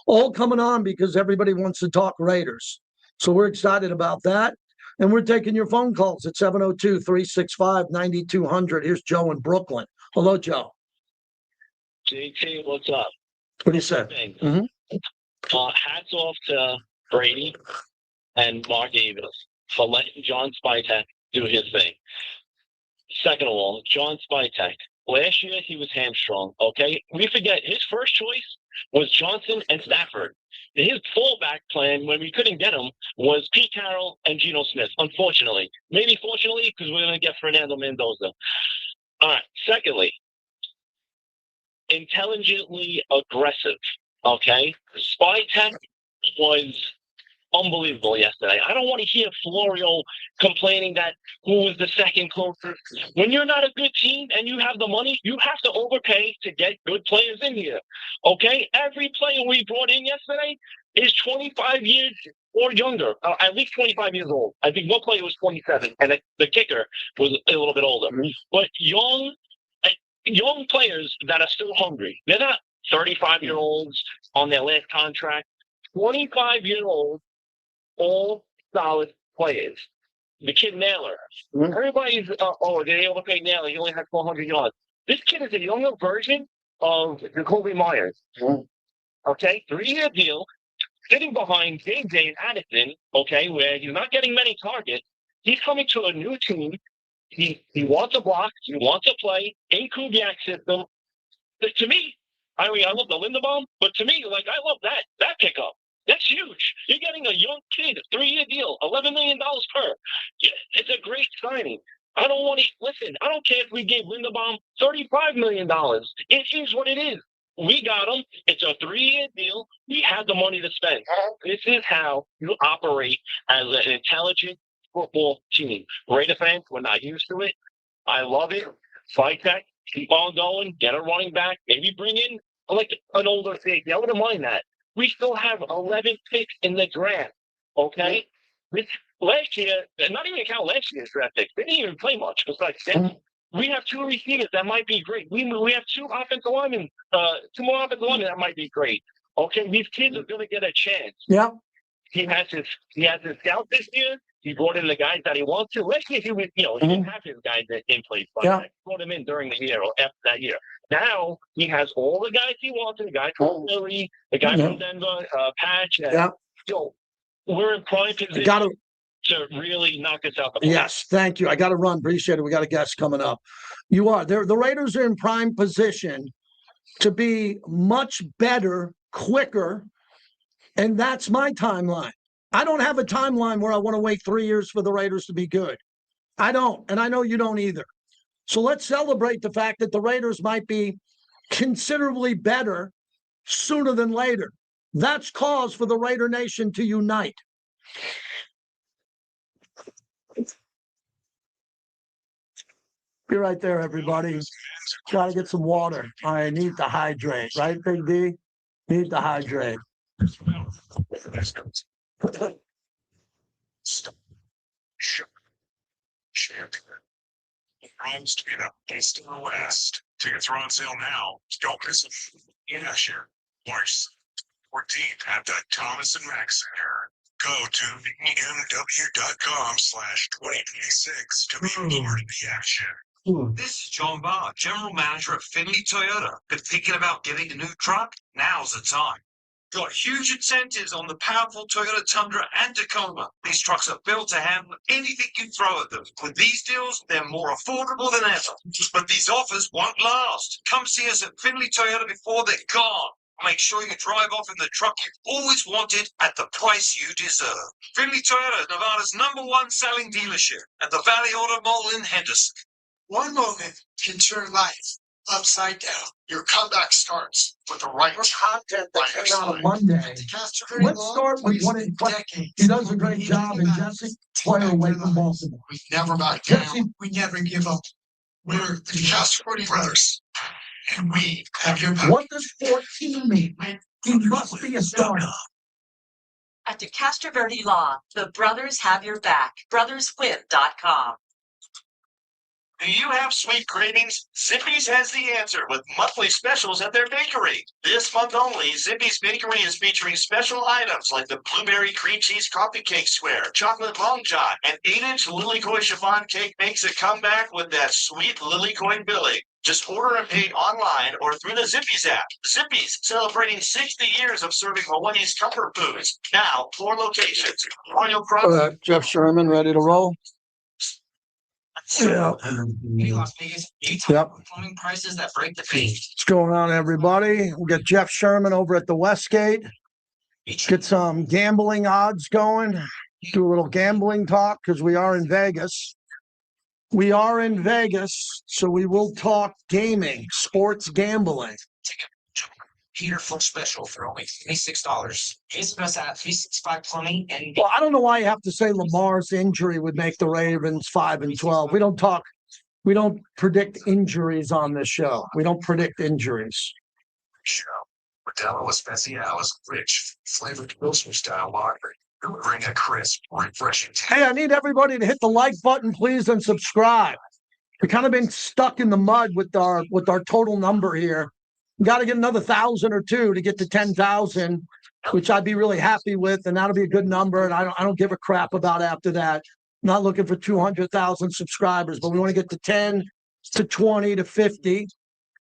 All coming on because everybody wants to talk Raiders. So we're excited about that. And we're taking your phone calls at 702-365-9200. Here's Joe in Brooklyn. Hello, Joe. JT, what's up? What do you say? Mm-hmm. Hats off to Brady and Mark Davis for letting John Spytek do his thing. Second of all, John Spytek. Last year, he was hamstrung, okay? We forget his first choice was Johnson and Stafford. His fallback plan, when we couldn't get him, was Pete Carroll and Geno Smith, unfortunately. Maybe fortunately, because we're going to get Fernando Mendoza. All right. Secondly, intelligently aggressive, okay? Spytek was unbelievable yesterday. I don't want to hear Florio complaining that who was the second closest. When you're not a good team and you have the money, you have to overpay to get good players in here. Okay? Every player we brought in yesterday is 25 years or younger, at least 25 years old. I think one player was 27, and the kicker was a little bit older. But young players that are still hungry. They're not 35-year-olds on their last contract. 25-year-olds, all solid players. The kid Naylor. Everybody's, they overpaid Naylor. He only had 400 yards. This kid is a younger version of Jacoby Myers. Okay? 3-year deal, sitting behind J.J. and Addison, okay, where he's not getting many targets. He's coming to a new team. He wants to block. He wants to play in Kubiak's system. To me, I love the Linderbaum, but to me, I love that pickup. That's huge. You're getting a young kid, 3-year deal, $11 million per. It's a great signing. I don't care if we gave Linderbaum $35 million. It is what it is. We got him. It's a 3-year deal. We had the money to spend. This is how you operate as an intelligent football team. Raider fans, we're not used to it. I love it. Spytek, keep on going. Get a running back. Maybe bring in an older safety. I wouldn't mind that. We still have 11 picks in the draft. Okay? Last year, not even count last year's draft picks, they didn't even play much. We have 2 receivers that might be great. We have 2 offensive linemen, 2 more offensive linemen that might be great. Okay? These kids are going to get a chance. Yeah. He has his scout this year. He brought in the guys that he wants to. Last year, he didn't have his guys in place. But he brought them in during the year or after that year. Now he has all the guys he wanted. The guy from Philly, the guy from Denver, Patch. We're in prime position to really knock us out the park. Yes, thank you. I got to run. Appreciate it. We got a guest coming up. You are. The Raiders are in prime position to be much better, quicker, and that's my timeline. I don't have a timeline where I want to wait 3 years for the Raiders to be good. I don't, and I know you don't either. So let's celebrate the fact that the Raiders might be considerably better sooner than later. That's cause for the Raider Nation to unite. Be right there, everybody. Got to get some water. I need to hydrate, right, Big D? Need to hydrate. Rooms to get up east and west. Tickets are on sale now. Don't miss them. Yeah, sure. March 14th at the Thomas and Mack Center. Go to bmw.com/2026 to be part of the action. This is John Barr, General Manager at Finley Toyota. Been thinking about getting a new truck? Now's the time. Got huge incentives on the powerful Toyota Tundra and Tacoma. These trucks are built to handle anything you throw at them. With these deals, they're more affordable than ever. But these offers won't last. Come see us at Finley Toyota before they're gone. Make sure you drive off in the truck you've always wanted at the price you deserve. Finley Toyota is Nevada's #1 selling dealership at the Valley Auto Mall in Henderson. One moment can turn life upside down. Your comeback starts with the right content that came out on Monday. Let's start with what he does a great job in Jesse, player away from Baltimore. We never back down. We never give up. We're the Castro brothers, and we have your back. What does 14 mean? He must be a starter. At DeCastroverde Law, the brothers have your back. BrothersWin.com. Do you have sweet cravings? Zippy's has the answer with monthly specials at their bakery. This month only, Zippy's Bakery is featuring special items like the blueberry cream cheese coffee cake square, chocolate long john, and 8-inch Lilikoi chiffon cake makes a comeback with that sweet Lilikoi filling. Just order and pay online or through the Zippy's app. Zippy's, celebrating 60 years of serving Hawaii's comfort foods. Now, 4 locations. Royal Cross. Jeff Sherman, ready to roll? Yeah. Yep. Plumbing prices that break the bank. What's going on, everybody? We'll get Jeff Sherman over at the Westgate. Get some gambling odds going. Do a little gambling talk because we are in Vegas. We are in Vegas, so we will talk gaming, sports gambling. Peter full special for only $26. Visit us at 365 Plumbing and Well, I don't know why you have to say Lamar's injury would make the Ravens 5-12. We don't predict injuries on this show. We don't predict injuries. Show. Modelo Especial is rich, flavored Pilsner style lager. Delivering a crisp, refreshing taste. Hey, I need everybody to hit the like button, please, and subscribe. We've kind of been stuck in the mud with our total number here. Got to get another 1,000 or 2 to get to 10,000, which I'd be really happy with, and that'll be a good number. And I don't give a crap about after that. I'm not looking for 200,000 subscribers, but we want to get to 10 to 20 to 50.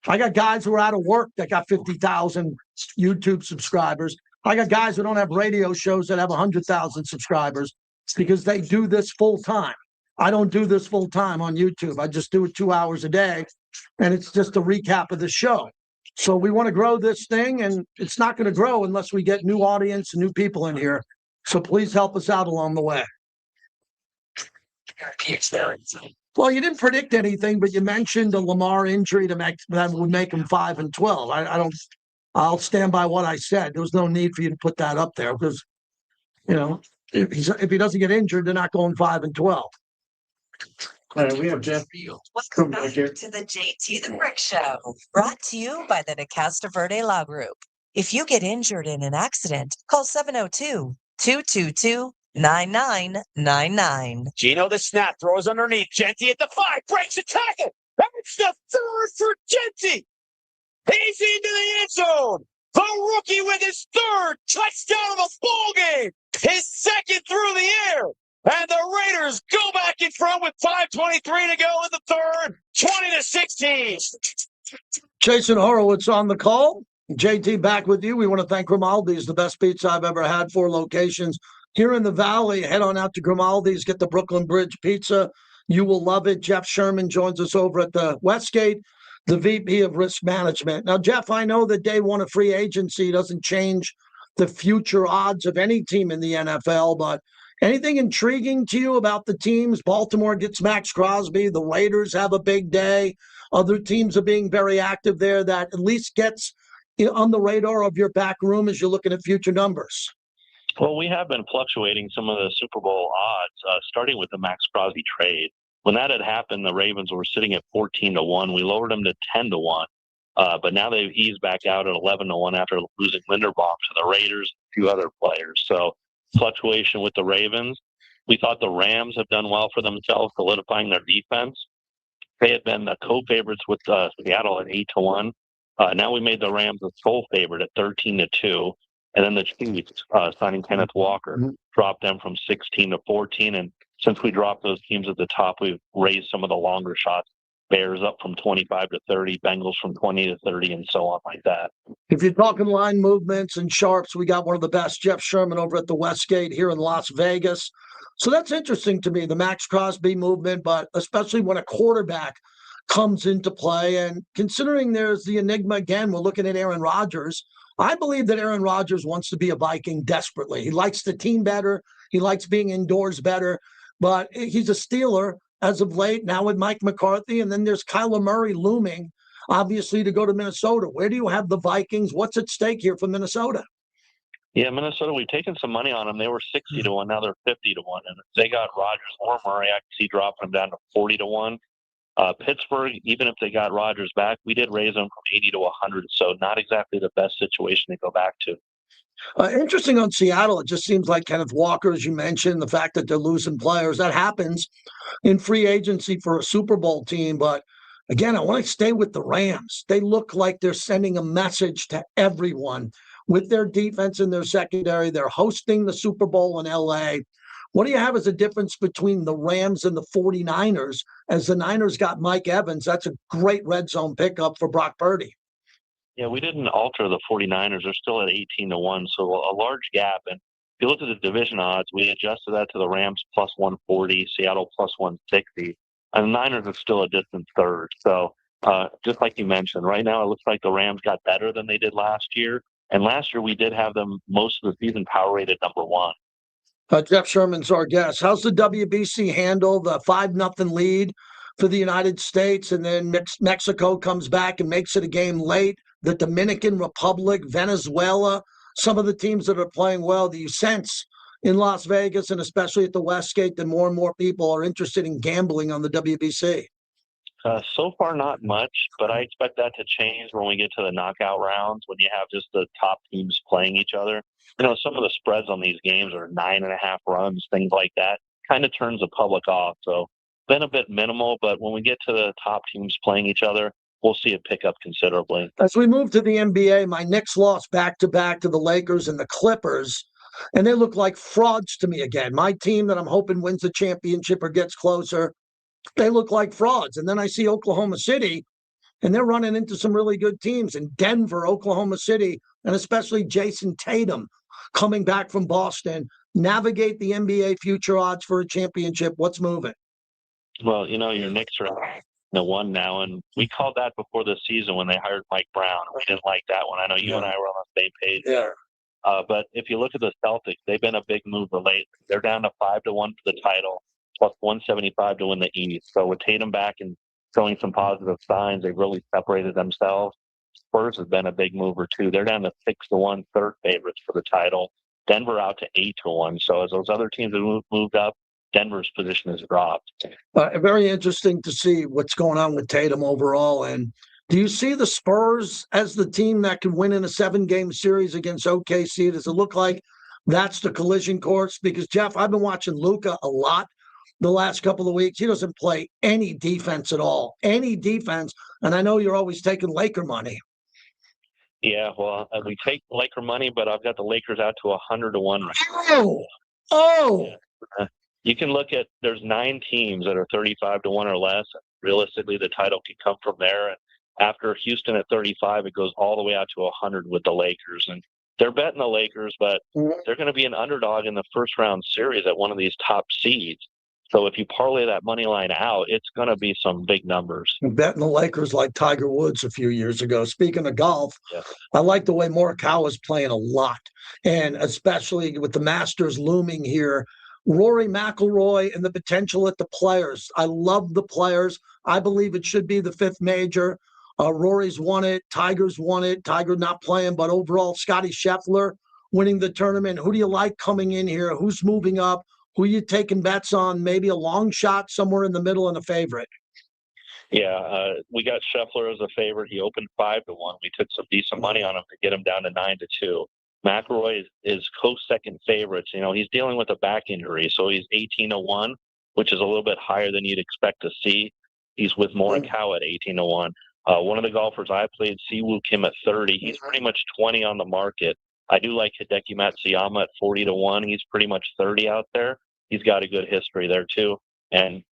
I got guys who are out of work that got 50,000 YouTube subscribers. I got guys who don't have radio shows that have 100,000 subscribers because they do this full time. I don't do this full time on YouTube. I just do it 2 hours a day, and it's just a recap of the show. So we want to grow this thing, and it's not going to grow unless we get new audience and new people in here. So please help us out along the way. Well, you didn't predict anything, but you mentioned a Lamar injury that would make him 5-12. I'll stand by what I said. There was no need for you to put that up there because, if he doesn't get injured, they're not going 5-12. All right, we have Jeff. Welcome back to the JT the Brick Show, brought to you by the DeCastroverde Law Group. If you get injured in an accident, call 702-222-9999. Geno the snap throws underneath. Genty at the 5 breaks a tackle. That's the 3rd for Genty. He's into the end zone. The rookie with his 3rd touchdown of a ball game. His 2nd through the air. And the Raiders go back in front with 5:23 to go in the 3rd, 20-16. Jason Horowitz on the call. JT back with you. We want to thank Grimaldi's, the best pizza I've ever had. 4 locations here in the Valley. Head on out to Grimaldi's. Get the Brooklyn Bridge pizza. You will love it. Jeff Sherman joins us over at the Westgate, the VP of Risk Management. Now, Jeff, I know that day one of free agency doesn't change the future odds of any team in the NFL, but anything intriguing to you about the teams? Baltimore gets Max Crosby. The Raiders have a big day. Other teams are being very active there that at least gets on the radar of your back room as you're looking at future numbers? Well, we have been fluctuating some of the Super Bowl odds, starting with the Max Crosby trade. When that had happened, the Ravens were sitting at 14-1. We lowered them to 10-1. But now they've eased back out at 11-1 after losing Linderbaum to the Raiders, a few other players. So fluctuation with the Ravens. We thought the Rams have done well for themselves, solidifying their defense. They had been the co-favorites with Seattle at 8-1. Now we made the Rams the sole favorite at 13-2. And then the Chiefs, signing Kenneth Walker, dropped them from 16-14. And since we dropped those teams at the top, we've raised some of the longer shots. Bears up from 25-30, Bengals from 20-30, and so on like that. If you're talking line movements and sharps, we got one of the best, Jeff Sherman, over at the Westgate here in Las Vegas. So that's interesting to me, the Max Crosby movement, but especially when a quarterback comes into play. And considering there's the enigma again, we're looking at Aaron Rodgers. I believe that Aaron Rodgers wants to be a Viking desperately. He likes the team better. He likes being indoors better, but he's a Steeler as of late, now with Mike McCarthy, and then there's Kyler Murray looming, obviously, to go to Minnesota. Where do you have the Vikings? What's at stake here for Minnesota? Yeah, Minnesota, we've taken some money on them. They were 60-1, now they're 50-1. And if they got Rodgers or Murray, I could see dropping them down to 40-1. Pittsburgh, even if they got Rodgers back, we did raise them from 80 to 100, so not exactly the best situation to go back to. Interesting on Seattle. It just seems like Kenneth Walker, as you mentioned, the fact that they're losing players, that happens in free agency for a Super Bowl team. But again, I want to stay with the Rams. They look like they're sending a message to everyone with their defense and their secondary. They're hosting the Super Bowl in LA. What do you have as a difference between the Rams and the 49ers? As the Niners got Mike Evans, that's a great red zone pickup for Brock Purdy. Yeah, we didn't alter the 49ers. They're still at 18-1, so a large gap. And if you look at the division odds, we adjusted that to the Rams plus 140, Seattle plus 160. And the Niners are still a distant third. So just like you mentioned, right now it looks like the Rams got better than they did last year. And last year we did have them most of the season power rated number one. Jeff Sherman's our guest. How's the WBC handle the 5-0 lead for the United States? And then Mexico comes back and makes it a game late. The Dominican Republic, Venezuela, some of the teams that are playing well. Do you sense in Las Vegas and especially at the Westgate that more and more people are interested in gambling on the WBC? So far, not much, but I expect that to change when we get to the knockout rounds, when you have just the top teams playing each other. You know, some of the spreads on these games are 9.5 runs, things like that. Kind of turns the public off. So been a bit minimal, but when we get to the top teams playing each other, we'll see it pick up considerably. As we move to the NBA, my Knicks lost back-to-back to the Lakers and the Clippers, and they look like frauds to me again. My team that I'm hoping wins the championship or gets closer, they look like frauds. And then I see Oklahoma City, and they're running into some really good teams in Denver, Oklahoma City, and especially Jason Tatum coming back from Boston. Navigate the NBA future odds for a championship. What's moving? Well, you know, your Knicks are the one now, and we called that before the season when they hired Mike Brown. We didn't like that one. I know you and I were on the same page there. But if you look at the Celtics, they've been a big mover lately. They're down to 5-1 for the title, plus 175 to win the East. So with Tatum back and showing some positive signs, they've really separated themselves. Spurs has been a big mover too. They're down to 6-1, third favorites for the title. Denver out to 8-1. So as those other teams have moved up, Denver's position has dropped. Very interesting to see what's going on with Tatum overall. And do you see the Spurs as the team that can win in a 7-game series against OKC? Does it look like that's the collision course? Because, Jeff, I've been watching Luka a lot the last couple of weeks. He doesn't play any defense at all, any defense. And I know you're always taking Laker money. Yeah, well, we take Laker money, but I've got the Lakers out to 100-1 right now. Yeah. You can look at, there's 9 teams that are 35-1 or less. Realistically, the title can come from there. And after Houston at 35, it goes all the way out to 100 with the Lakers. And they're betting the Lakers, but they're going to be an underdog in the first round series at one of these top seeds. So if you parlay that money line out, it's going to be some big numbers. Betting the Lakers like Tiger Woods a few years ago. Speaking of golf, I like the way Morikawa is playing a lot. And especially with the Masters looming here, Rory McIlroy and the potential at the Players. I love the Players. I believe it should be the 5th major. Rory's won it. Tiger's won it. Tiger not playing, but overall, Scotty Scheffler winning the tournament. Who do you like coming in here? Who's moving up? Who are you taking bets on? Maybe a long shot somewhere in the middle and a favorite. Yeah, we got Scheffler as a favorite. He opened 5-1. We took some decent money on him to get him down to 9-2. McIlroy is co-second favorites. You know, he's dealing with a back injury, so he's 18-1, which is a little bit higher than you'd expect to see. He's with Morikawa at 18-1. One of the golfers I played, Siwoo Kim at 30. He's pretty much 20 on the market. I do like Hideki Matsuyama at 40-1. He's pretty much 30 out there. He's got a good history there too. And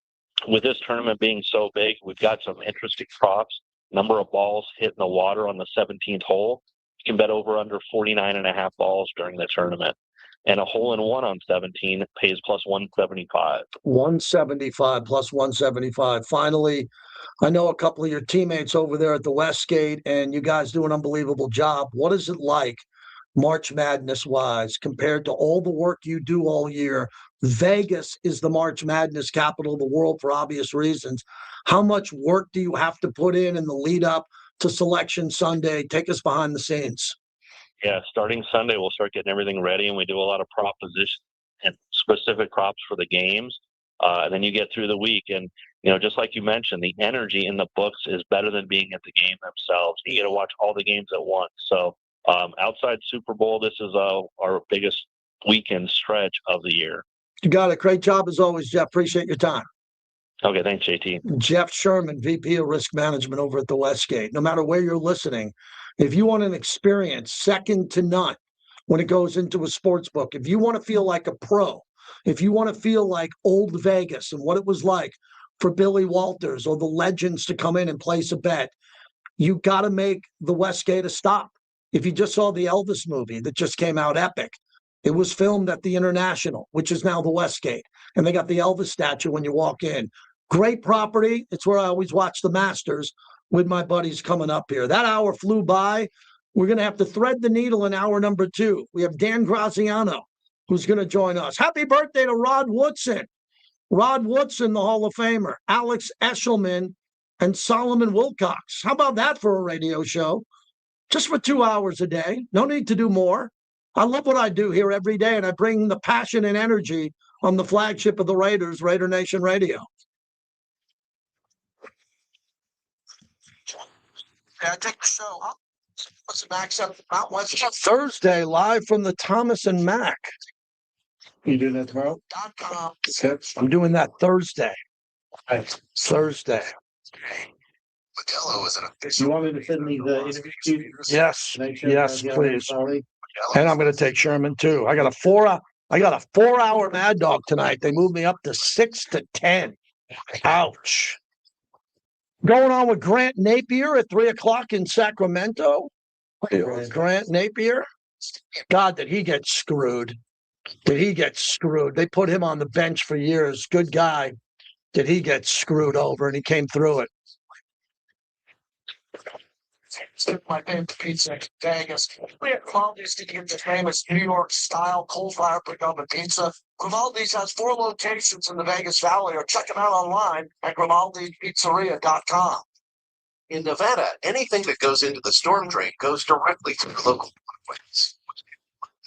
with this tournament being so big, we've got some interesting props. Number of balls hitting the water on the 17th hole. You can bet over under 49.5 balls during the tournament. And a hole in one on 17 pays plus 175. 175 plus 175. Finally, I know a couple of your teammates over there at the Westgate, and you guys do an unbelievable job. What is it like, March Madness wise, compared to all the work you do all year? Vegas is the March Madness capital of the world for obvious reasons. How much work do you have to put in the lead up to Selection Sunday? Take us behind the scenes. Yeah, starting Sunday, we'll start getting everything ready, and we do a lot of prop position and specific props for the games. And then you get through the week, and you know, just like you mentioned, the energy in the books is better than being at the game themselves. You get to watch all the games at once. So outside Super Bowl, this is our biggest weekend stretch of the year. You got it. Great job as always, Jeff. Appreciate your time. Okay, thanks, JT. Jeff Sherman, VP of Risk Management over at the Westgate. No matter where you're listening, if you want an experience second to none when it goes into a sports book, if you want to feel like a pro, if you want to feel like old Vegas and what it was like for Billy Walters or the legends to come in and place a bet, you got to make the Westgate a stop. If you just saw the Elvis movie that just came out, epic. It was filmed at the International, which is now the Westgate, and they got the Elvis statue when you walk in. Great property. It's where I always watch the Masters with my buddies coming up here. That hour flew by. We're going to have to thread the needle in hour number 2. We have Dan Graziano, who's going to join us. Happy birthday to Rod Woodson. Rod Woodson, the Hall of Famer. Alex Eshelman and Solomon Wilcox. How about that for a radio show? Just for 2 hours a day. No need to do more. I love what I do here every day, and I bring the passion and energy on the flagship of the Raiders, Raider Nation Radio. Yeah, take the show, huh? What's the Max up about Thursday, live from the Thomas and Mack. You doing that tomorrow? Okay. I'm doing that Thursday. Thursday. Modelo is an official. You want me to send me the interview? Yes, yes, please. And I'm going to take Sherman too. I got a 4-hour Mad Dog tonight. They moved me up to 6 to 10. Ouch. Going on with Grant Napier at 3:00 in Sacramento. Grant Napier. God, did he get screwed? Did he get screwed? They put him on the bench for years. Good guy. Did he get screwed over? And he came through it. My favorite pizza in Vegas. We at Grimaldi's to get the famous New York style coal fire oven pizza. Grimaldi's has 4 locations in the Vegas Valley, or check them out online at GrimaldiPizzeria.com. In Nevada, anything that goes into the storm drain goes directly to the local waterways.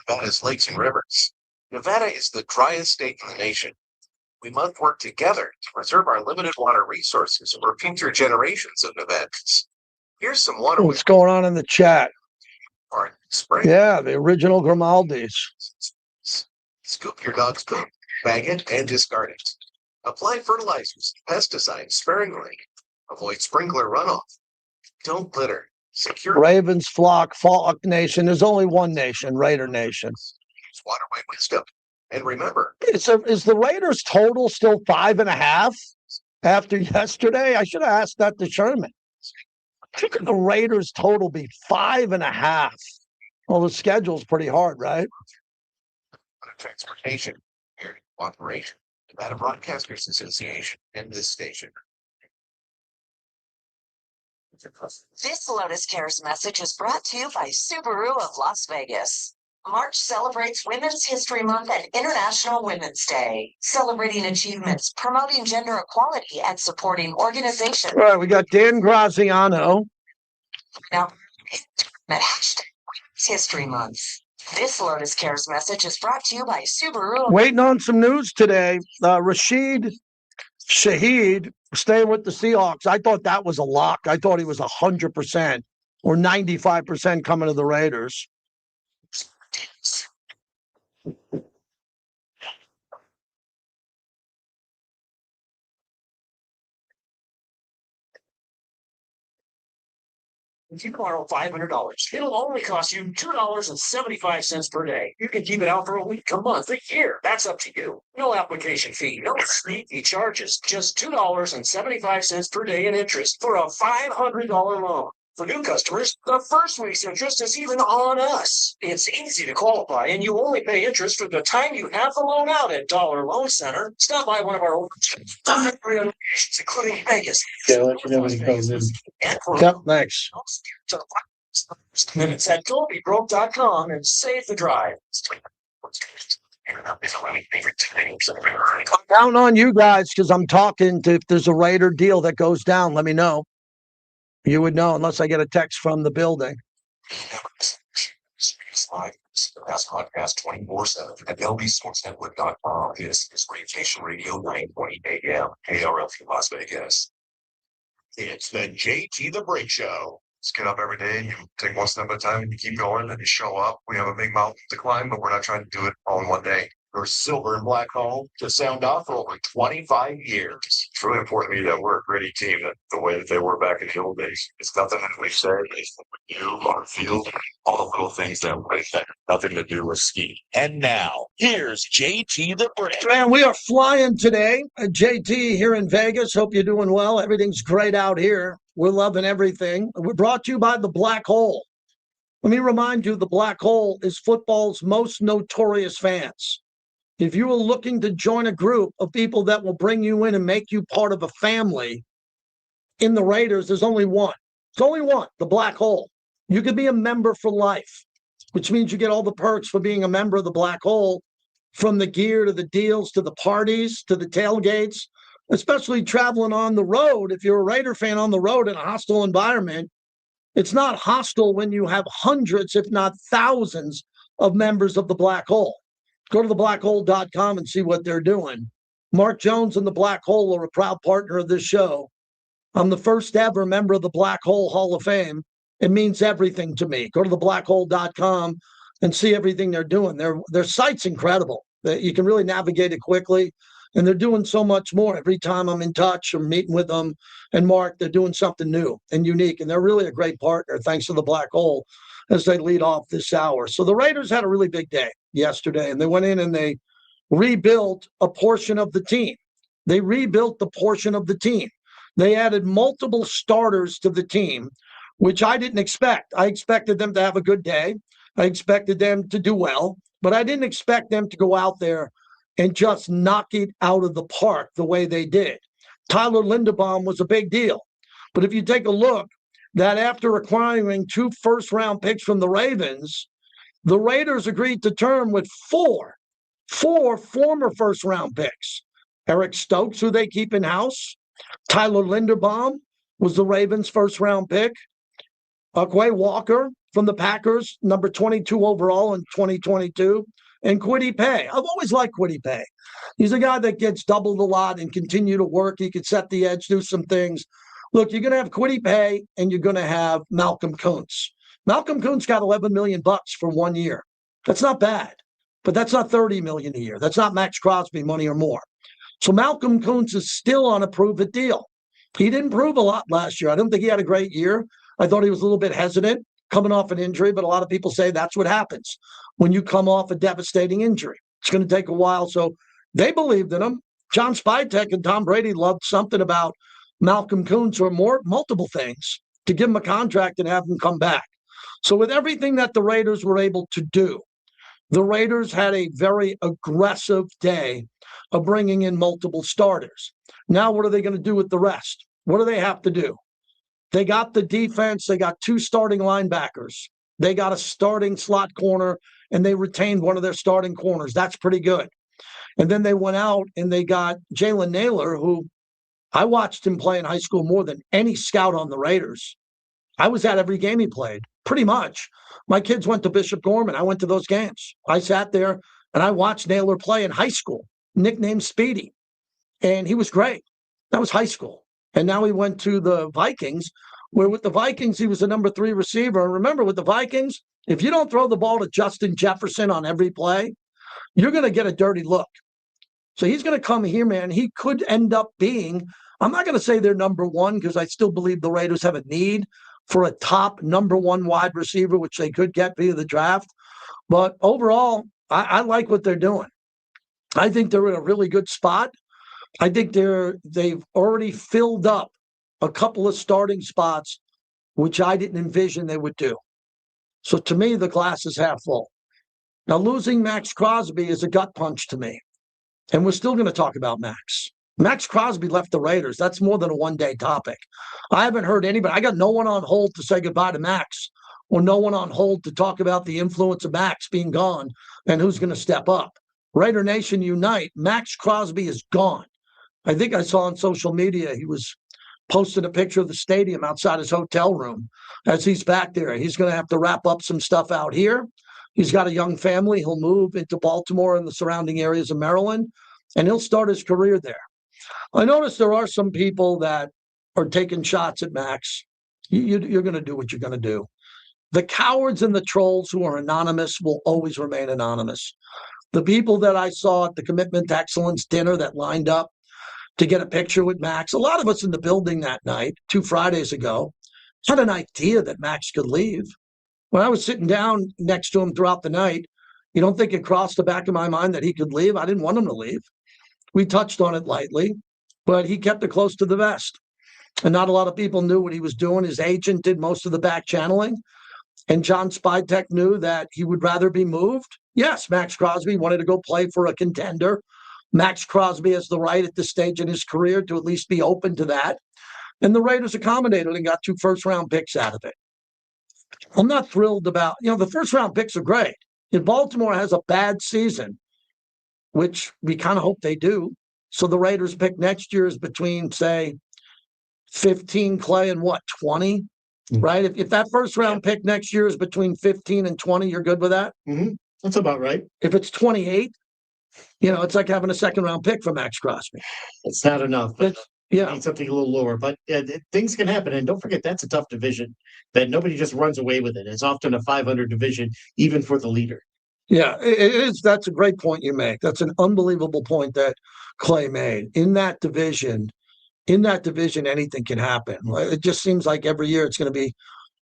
Nevada's lakes and rivers. Nevada is the driest state in the nation. We must work together to preserve our limited water resources for future generations of Nevadans. Here's some water. What's going on in the chat? Spray. Yeah, the original Grimaldi's. Scoop your dog's poop, bag it, and discard it. Apply fertilizers, pesticides sparingly. Avoid sprinkler runoff. Don't litter. Secure Ravens, Flock Nation. There's only one nation, Raider Nation. Waterway wisdom. And remember, is the Raiders total still 5.5 after yesterday? I should have asked that to Sherman. Could the Raiders total be 5.5? Well, the schedule's pretty hard, right? Transportation, area cooperation, Nevada Broadcasters Association, and this station. This Lotus Cares message is brought to you by Subaru of Las Vegas. March celebrates Women's History Month and International Women's Day, celebrating achievements, promoting gender equality, and supporting organizations. All right, we got Dan Graziano, Now, hashtag History Month. This Lotus Cares message is brought to you by Subaru. Waiting on some news today. Rashid Shaheed staying with the Seahawks. I thought that was a lock. I thought he was 100% or 95% coming to the Raiders. If you borrow $500, it'll only cost you $2.75 per day. You can keep it out for a week, a month, a year. That's up to you. No application fee, no sneaky charges. Just $2.75 per day in interest for a $500 loan. For new customers, the first week's interest is even on us. It's easy to qualify, and you only pay interest for the time you have the loan out at Dollar Loan Center. Stop by one of our locations, including Vegas. Yeah, I'll let you know when he comes in. Yep, thanks. Minutes at GoBeBroke.com and save the drive. I'm counting on you guys because I'm talking to, if there's a Raider deal that goes down, let me know. You would know unless I get a text from the building. Live, best podcast 24/7 at LBSportsNetwork.com. This is Great Station Radio 920 AM, KRLP Las Vegas. It's the JT the Break Show. Just get up every day, you take one step at a time, and you keep going, and you show up. We have a big mountain to climb, but we're not trying to do it all in one day. Your silver and black home to sound off for over 25 years. It's really important to me that we're a gritty team, that the way that they were back in the old days. It's nothing that we say, it's what we do on the field, all the little things that have nothing to do with ski. And now, here's JT the Break. Man, we are flying today. JT here in Vegas. Hope you're doing well. Everything's great out here. We're loving everything. We're brought to you by the Black Hole. Let me remind you, the Black Hole is football's most notorious fans. If you are looking to join a group of people that will bring you in and make you part of a family in the Raiders, there's only one. There's only one, the Black Hole. You could be a member for life, which means you get all the perks for being a member of the Black Hole, from the gear to the deals to the parties to the tailgates, especially traveling on the road. If you're a Raider fan on the road in a hostile environment, it's not hostile when you have hundreds, if not thousands, of members of the Black Hole. Go to theblackhole.com and see what they're doing. Mark Jones and the Black Hole are a proud partner of this show. I'm the first ever member of the Black Hole Hall of Fame. It means everything to me. Go to theblackhole.com and see everything they're doing. Their site's incredible. You can really navigate it quickly, and they're doing so much more. Every time I'm in touch or meeting with them and Mark, they're doing something new and unique, and they're really a great partner, thanks to the Black Hole, as they lead off this hour. So the Raiders had a really big day yesterday, and they went in and they rebuilt a portion of the team. They rebuilt the portion of the team. They added multiple starters to the team, which I didn't expect. I expected them to have a good day. I expected them to do well, but I didn't expect them to go out there and just knock it out of the park the way they did. Tyler Linderbaum was a big deal. But if you take a look, that after acquiring 2 first-round picks from the Ravens, the Raiders agreed to term with four former first-round picks. Eric Stokes, who they keep in-house. Tyler Linderbaum was the Ravens' first-round pick. Quay Walker from the Packers, number 22 overall in 2022. And Kwity Paye. I've always liked Kwity Paye. He's a guy that gets doubled a lot and continue to work. He could set the edge, do some things. Look, you're going to have Kwity Paye and you're going to have Malcolm Kuntz. Malcolm Kuntz got $11 million for 1 year. That's not bad, but that's not $30 million a year. That's not Max Crosby money or more. So Malcolm Kuntz is still on a prove-it deal. He didn't prove a lot last year. I don't think he had a great year. I thought he was a little bit hesitant coming off an injury, but a lot of people say that's what happens when you come off a devastating injury. It's going to take a while. So they believed in him. John Spytek and Tom Brady loved something about Malcolm Kuntz, or multiple things, to give him a contract and have him come back. So with everything that the Raiders were able to do, the Raiders had a very aggressive day of bringing in multiple starters. Now what are they going to do with the rest? What do they have to do? They got the defense. They got 2 starting linebackers. They got a starting slot corner, and they retained one of their starting corners. That's pretty good. And then they went out and they got Jalen Naylor, who I watched him play in high school more than any scout on the Raiders. I was at every game he played, pretty much. My kids went to Bishop Gorman. I went to those games. I sat there and I watched Naylor play in high school, nicknamed Speedy. And he was great. That was high school. And now he went to the Vikings, where with the Vikings, he was the number 3 receiver. And remember, with the Vikings, if you don't throw the ball to Justin Jefferson on every play, you're going to get a dirty look. So he's going to come here, man. He could end up being, I'm not going to say they're number 1 because I still believe the Raiders have a need for a top number 1 wide receiver, which they could get via the draft. But overall, I like what they're doing. I think they're in a really good spot. I think they've already filled up a couple of starting spots, which I didn't envision they would do. So to me, the glass is half full. Now, losing Max Crosby is a gut punch to me. And we're still going to talk about Max. Max Crosby left the Raiders. That's more than a one-day topic. I haven't heard anybody. I got no one on hold to say goodbye to Max, or no one on hold to talk about the influence of Max being gone and who's going to step up. Raider Nation unite. Max Crosby is gone. I think I saw on social media he was posting a picture of the stadium outside his hotel room as he's back there. He's going to have to wrap up some stuff out here. He's got a young family. He'll move into Baltimore and the surrounding areas of Maryland, and he'll start his career there. I noticed there are some people that are taking shots at Max. You're going to do what you're going to do. The cowards and the trolls who are anonymous will always remain anonymous. The people that I saw at the Commitment to Excellence dinner that lined up to get a picture with Max, a lot of us in the building that night, 2 Fridays ago, had an idea that Max could leave. When I was sitting down next to him throughout the night, you don't think it crossed the back of my mind that he could leave? I didn't want him to leave. We touched on it lightly, but he kept it close to the vest. And not a lot of people knew what he was doing. His agent did most of the back channeling. And John Spidek knew that he would rather be moved. Yes, Max Crosby wanted to go play for a contender. Max Crosby has the right at this stage in his career to at least be open to that. And the Raiders accommodated and got 2 first-round picks out of it. I'm not thrilled about, the first-round picks are great. If Baltimore has a bad season, which we kind of hope they do, so the Raiders pick next year is between, say, 15, Clay, and what, 20? Right? If that first-round pick next year is between 15 and 20, you're good with that? Mm-hmm. That's about right. If it's 28, it's like having a second-round pick for Max Crosby. It's not enough. Yeah, need something a little lower, but things can happen. And don't forget, that's a tough division that nobody just runs away with it. It's often a 500 division, even for the leader. Yeah, it is. That's a great point you make. That's an unbelievable point that Clay made. In that division, anything can happen. It just seems like every year it's going to be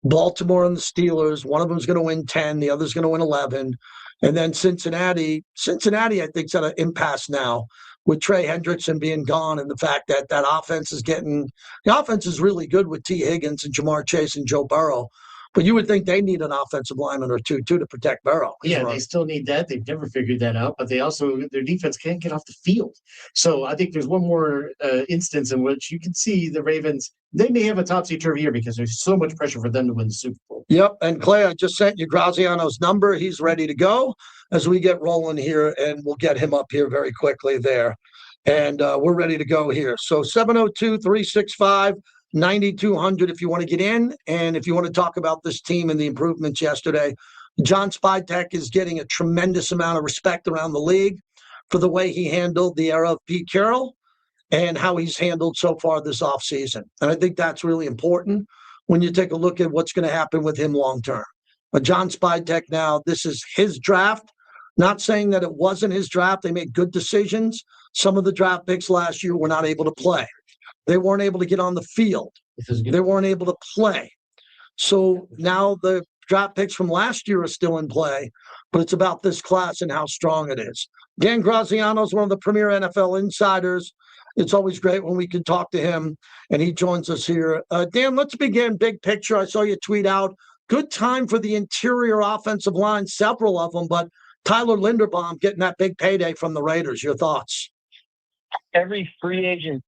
Baltimore and the Steelers. One of them's going to win 10, the other's going to win 11. And then Cincinnati, I think, is at an impasse now with Trey Hendrickson being gone, and the fact that that offense is the offense is really good with T. Higgins and Jamar Chase and Joe Burrow. But you would think they need an offensive lineman or two, too, to protect Burrow. Yeah, they still need that. They've never figured that out, but their defense can't get off the field. So I think there's one more instance in which you can see the Ravens, they may have a topsy-turvy year because there's so much pressure for them to win the Super Bowl. Yep, and Clay, I just sent you Graziano's number. He's ready to go as we get rolling here, and we'll get him up here very quickly there. And we're ready to go here. So 702-365-9200 if you want to get in, and if you want to talk about this team and the improvements yesterday. John Spidek is getting a tremendous amount of respect around the league for the way he handled the era of Pete Carroll and how he's handled so far this offseason. And I think that's really important when you take a look at what's going to happen with him long term. But John Spidek now, this is his draft. Not saying that it wasn't his draft. They made good decisions. Some of the draft picks last year were not able to play. They weren't able to get on the field. They weren't able to play. So now the draft picks from last year are still in play, but it's about this class and how strong it is. Dan Graziano is one of the premier NFL insiders. It's always great when we can talk to him, and he joins us here. Dan, let's begin big picture. I saw you tweet out, good time for the interior offensive line, several of them, but Tyler Linderbaum getting that big payday from the Raiders. Your thoughts? Every free agent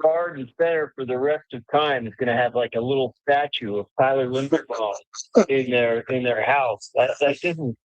guard and center for the rest of time is going to have like a little statue of Tyler Linderbaum in their house. That doesn't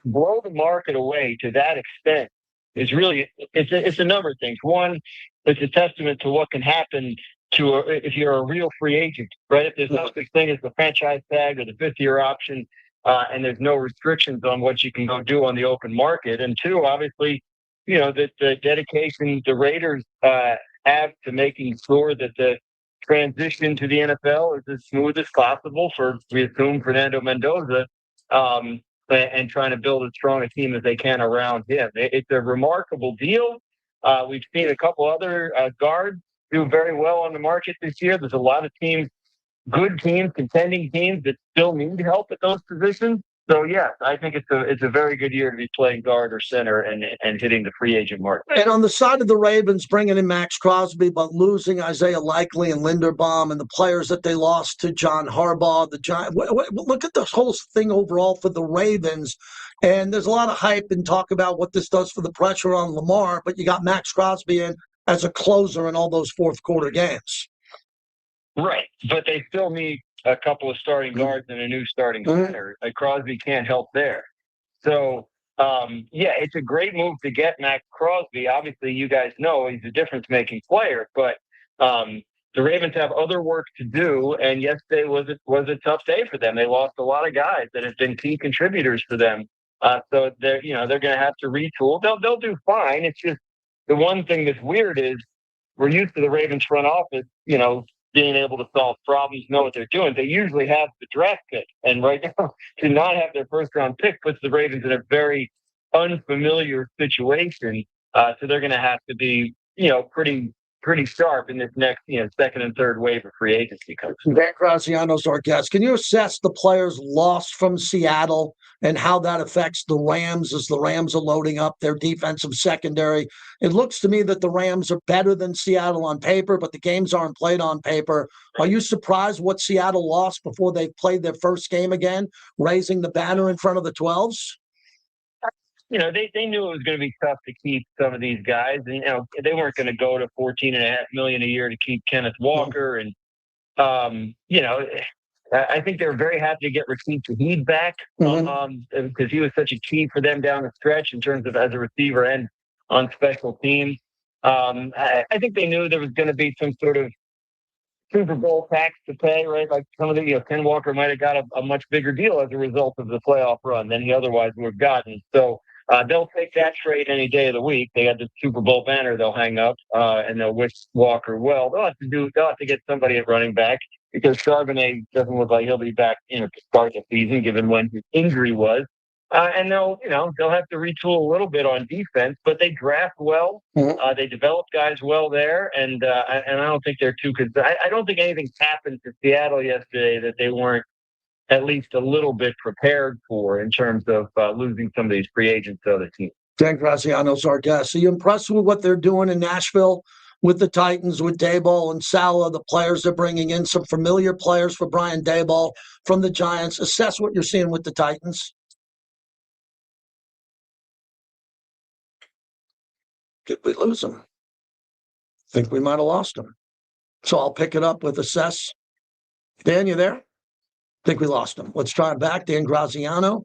blow the market away to that extent. It's really it's a number of things. One, it's a testament to what can happen if you're a real free agent, right? If there's no such thing as the franchise tag or the 5th-year option, and there's no restrictions on what you can go do on the open market. And two, obviously, the dedication the Raiders have to making sure that the transition to the NFL is as smooth as possible for, we assume, Fernando Mendoza, and trying to build as strong a team as they can around him. It's a remarkable deal. We've seen a couple other guards do very well on the market this year. There's a lot of teams, good teams, contending teams that still need help at those positions. So yes, I think it's a very good year to be playing guard or center and hitting the free agent market. And on the side of the Ravens, bringing in Max Crosby, but losing Isaiah Likely and Linderbaum and the players that they lost to John Harbaugh, the Giants. Look at this whole thing overall for the Ravens. And there's a lot of hype and talk about what this does for the pressure on Lamar, but you got Max Crosby in as a closer in all those fourth quarter games. Right, but they still need a couple of starting guards and a new starting center. Crosby can't help there. So, it's a great move to get Max Crosby. Obviously, you guys know he's a difference-making player, but the Ravens have other work to do, and yesterday was a tough day for them. They lost a lot of guys that have been key contributors for them. So they're going to have to retool. They'll do fine. It's just the one thing that's weird is we're used to the Ravens front office, being able to solve problems, know what they're doing. They usually have the draft pick. And right now, to not have their first-round pick puts the Ravens in a very unfamiliar situation. So they're going to have to be, pretty sharp in this next, second and third wave of free agency comes. Dan Graziano's our guest. Can you assess the players lost from Seattle and how that affects the Rams as the Rams are loading up their defensive secondary? It looks to me that the Rams are better than Seattle on paper, but the games aren't played on paper. Are you surprised what Seattle lost before they played their first game again, raising the banner in front of the 12s? They knew it was going to be tough to keep some of these guys. And, they weren't going to go to $14.5 million a year to keep Kenneth Walker. And, I think they were very happy to get Rashid Shaheed back because he was such a key for them down the stretch in terms of as a receiver and on special teams. I think they knew there was going to be some sort of Super Bowl tax to pay, right? Like some of the, Ken Walker might have got a much bigger deal as a result of the playoff run than he otherwise would have gotten. So they'll take that trade any day of the week. They got the Super Bowl banner they'll hang up, and they'll wish Walker well. They'll have to get somebody at running back because Charbonnet doesn't look like he'll be back, to start the season, given when his injury was. And they'll have to retool a little bit on defense, but they draft well. They develop guys well there, and I don't think they're too good. I don't think anything happened to Seattle yesterday that they weren't at least a little bit prepared for in terms of losing some of these free agents to other teams. Dan Graziano's our guest. Are you impressed with what they're doing in Nashville with the Titans, with Daboll and Saleh, the players they're bringing in, some familiar players for Brian Daboll from the Giants? Assess what you're seeing with the Titans. Did we lose him? I think we might have lost him. So I'll pick it up with assess. Dan, you there? I think we lost him. Let's try it back. Dan Graziano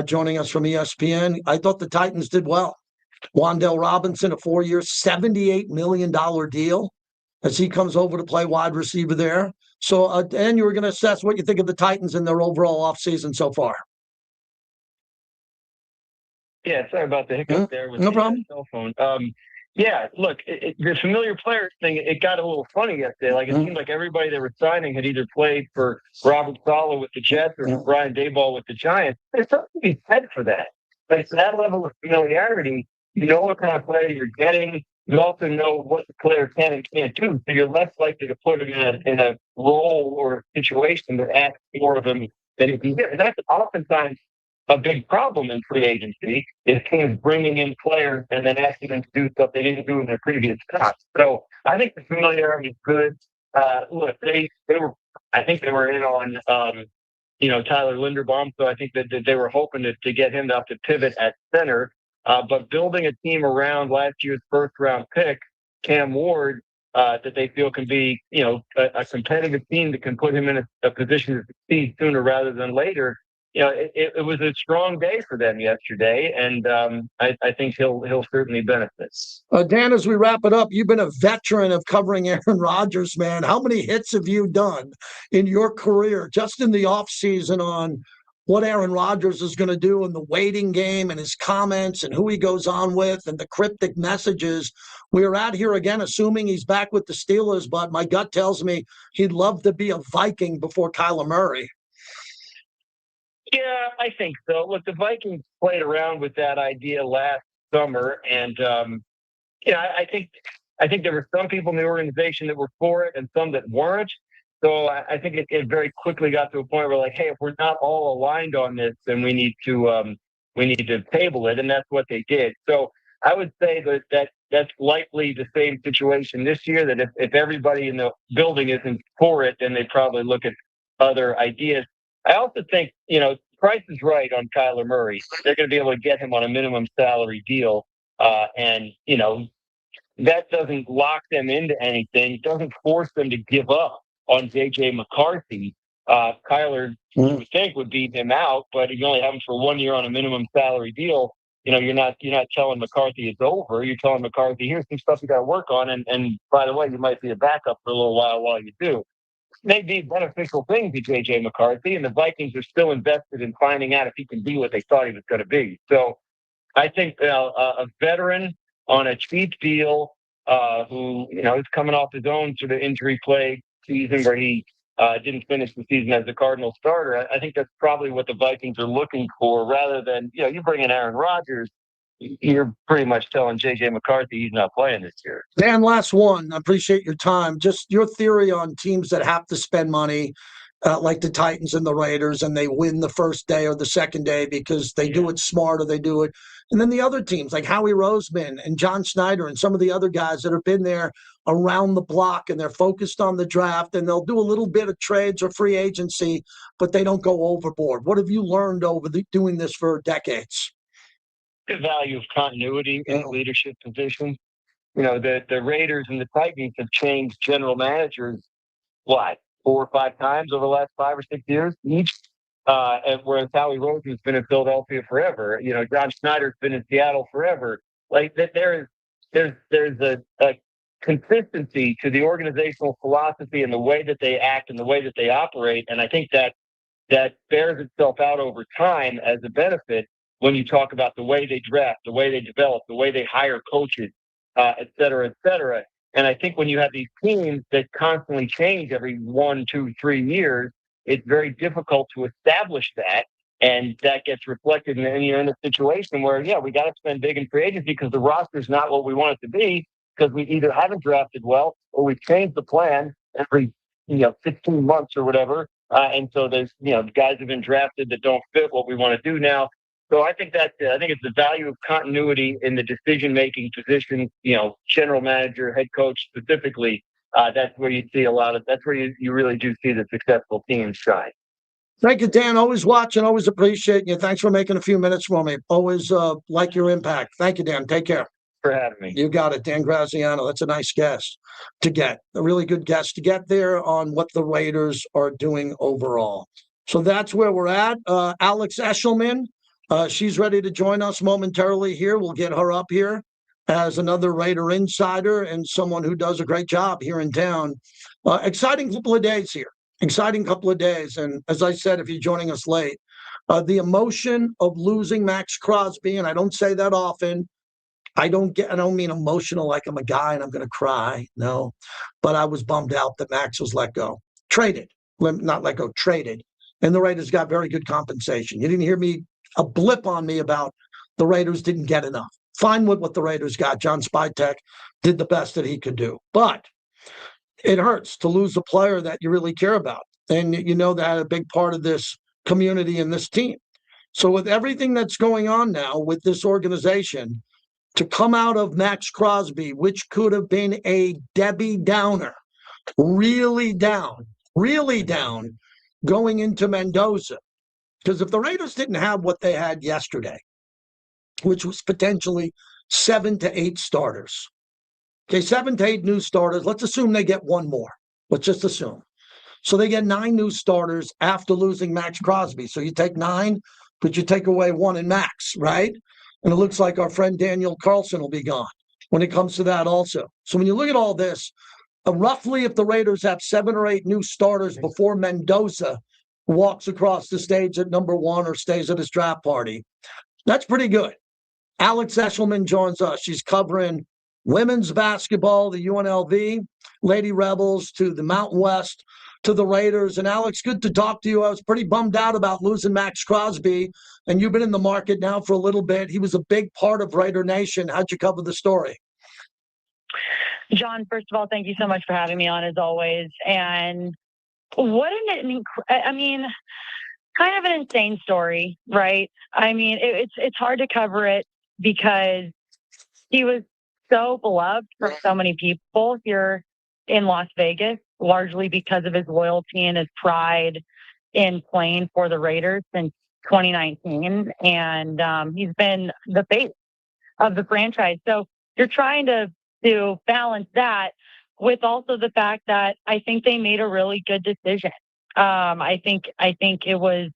joining us from ESPN. I thought the Titans did well. Wan'Dale Robinson, a 4-year, $78 million deal as he comes over to play wide receiver there. So, Dan, you were going to assess what you think of the Titans in their overall offseason so far. Yeah, sorry about the hiccup there with no the problem. cell phone. Look, the familiar players thing, it got a little funny yesterday. Like, it seemed like everybody they were signing had either played for Robert Saleh with the Jets or for Brian Daboll with the Giants. There's something to be said for that. Like, that level of familiarity, you know what kind of player you're getting. You also know what the player can and can't do. So you're less likely to put him in a role or a situation that asks more of him than he can get. And that's oftentimes a big problem in free agency is teams bringing in players and then asking them to do stuff they didn't do in their previous spots. So I think the familiarity is good. Look, they were in on Tyler Linderbaum, so I think that they were hoping to get him to pivot at center. But building a team around last year's first-round pick, Cam Ward, that they feel can be a competitive team that can put him in a position to succeed sooner rather than later. it was a strong day for them yesterday, and I think he'll certainly benefit. Dan, as we wrap it up, you've been a veteran of covering Aaron Rodgers, man. How many hits have you done in your career, just in the offseason, on what Aaron Rodgers is going to do in the waiting game and his comments and who he goes on with and the cryptic messages? We are out here again, assuming he's back with the Steelers, but my gut tells me he'd love to be a Viking before Kyler Murray. Yeah, I think so. Look, the Vikings played around with that idea last summer, and I think there were some people in the organization that were for it and some that weren't. So I think it very quickly got to a point where, like, hey, if we're not all aligned on this, then we need to table it, and that's what they did. So I would say that's likely the same situation this year. That if everybody in the building isn't for it, then they probably look at other ideas. I also think, Price is right on Kyler Murray. They're going to be able to get him on a minimum salary deal. And that doesn't lock them into anything. It doesn't force them to give up on J.J. McCarthy. Kyler, you would think, would beat him out, but if you only have him for 1 year on a minimum salary deal, you're not telling McCarthy it's over. You're telling McCarthy, here's some stuff you got to work on. And by the way, you might be a backup for a little while you do. May be a beneficial thing to J.J. McCarthy, and the Vikings are still invested in finding out if he can be what they thought he was going to be. So I think a veteran on a cheap deal who, is coming off his own sort of injury-plagued season where he didn't finish the season as a Cardinal starter, I think that's probably what the Vikings are looking for, rather than, you bring in Aaron Rodgers, you're pretty much telling J.J. McCarthy he's not playing this year. Dan, last one. I appreciate your time. Just your theory on teams that have to spend money, like the Titans and the Raiders, and they win the first day or the second day because they do it smart or they do it. And then the other teams like Howie Roseman and John Schneider and some of the other guys that have been there around the block, and they're focused on the draft, and they'll do a little bit of trades or free agency, but they don't go overboard. What have you learned over doing this for decades? The value of continuity in a leadership position. The Raiders and the Titans have changed general managers, 4 or 5 times over the last 5 or 6 years each. Whereas Howie Roseman's been in Philadelphia forever. John Schneider's been in Seattle forever. Like there's a consistency to the organizational philosophy and the way that they act and the way that they operate. And I think that bears itself out over time as a benefit when you talk about the way they draft, the way they develop, the way they hire coaches, et cetera, et cetera. And I think when you have these teams that constantly change every 1, 2, 3 years, it's very difficult to establish that. And that gets reflected in a situation where, we got to spend big in free agency because the roster is not what we want it to be, because we either haven't drafted well or we've changed the plan every 15 months or whatever. And so there's guys have been drafted that don't fit what we want to do now. So I think it's the value of continuity in the decision-making position, general manager, head coach specifically. That's where you see that's where you really do see the successful teams shine. Thank you, Dan. Always watching, always appreciate you. Thanks for making a few minutes for me. Always like your impact. Thank you, Dan. Take care. For having me. You got it, Dan Graziano. That's a nice guest to get, a really good guest to get there on what the Raiders are doing overall. So that's where we're at. Alex Eshelman. She's ready to join us momentarily here. We'll get her up here as another Raider insider and someone who does a great job here in town. Exciting couple of days here. Exciting couple of days. And as I said, if you're joining us late, the emotion of losing Max Crosby, and I don't say that often. I don't mean emotional like I'm a guy and I'm going to cry. No, but I was bummed out that Max was let go. Traded. Not let go, traded. And the Raiders got very good compensation. You didn't hear a blip on me about the Raiders didn't get enough. Fine with what the Raiders got. John Spytek did the best that he could do. But it hurts to lose a player that you really care about. And that a big part of this community and this team. So with everything that's going on now with this organization, to come out of Max Crosby, which could have been a Debbie Downer, really down, going into Mendoza. Because if the Raiders didn't have what they had yesterday, which was potentially 7 to 8 starters, 7 to 8 new starters, let's assume they get one more. Let's just assume. So they get 9 new starters after losing Max Crosby. So you take 9, but you take away 1 in Max, right? And it looks like our friend Daniel Carlson will be gone when it comes to that also. So when you look at all this, roughly if the Raiders have 7 or 8 new starters before Mendoza walks across the stage at number 1 or stays at his draft party, that's pretty good. Alex Eshelman joins us. She's covering women's basketball, the UNLV, Lady Rebels, to the Mountain West, to the Raiders. And Alex, good to talk to you. I was pretty bummed out about losing Max Crosby, and you've been in the market now for a little bit. He was a big part of Raider Nation. How'd you cover the story? John, first of all, thank you so much for having me on as always. And what kind of an insane story, right? I mean, it's hard to cover it because he was so beloved from so many people here in Las Vegas, largely because of his loyalty and his pride in playing for the Raiders since 2019. And he's been the face of the franchise. So you're trying to balance that with also the fact that I think they made a really good decision. I think it was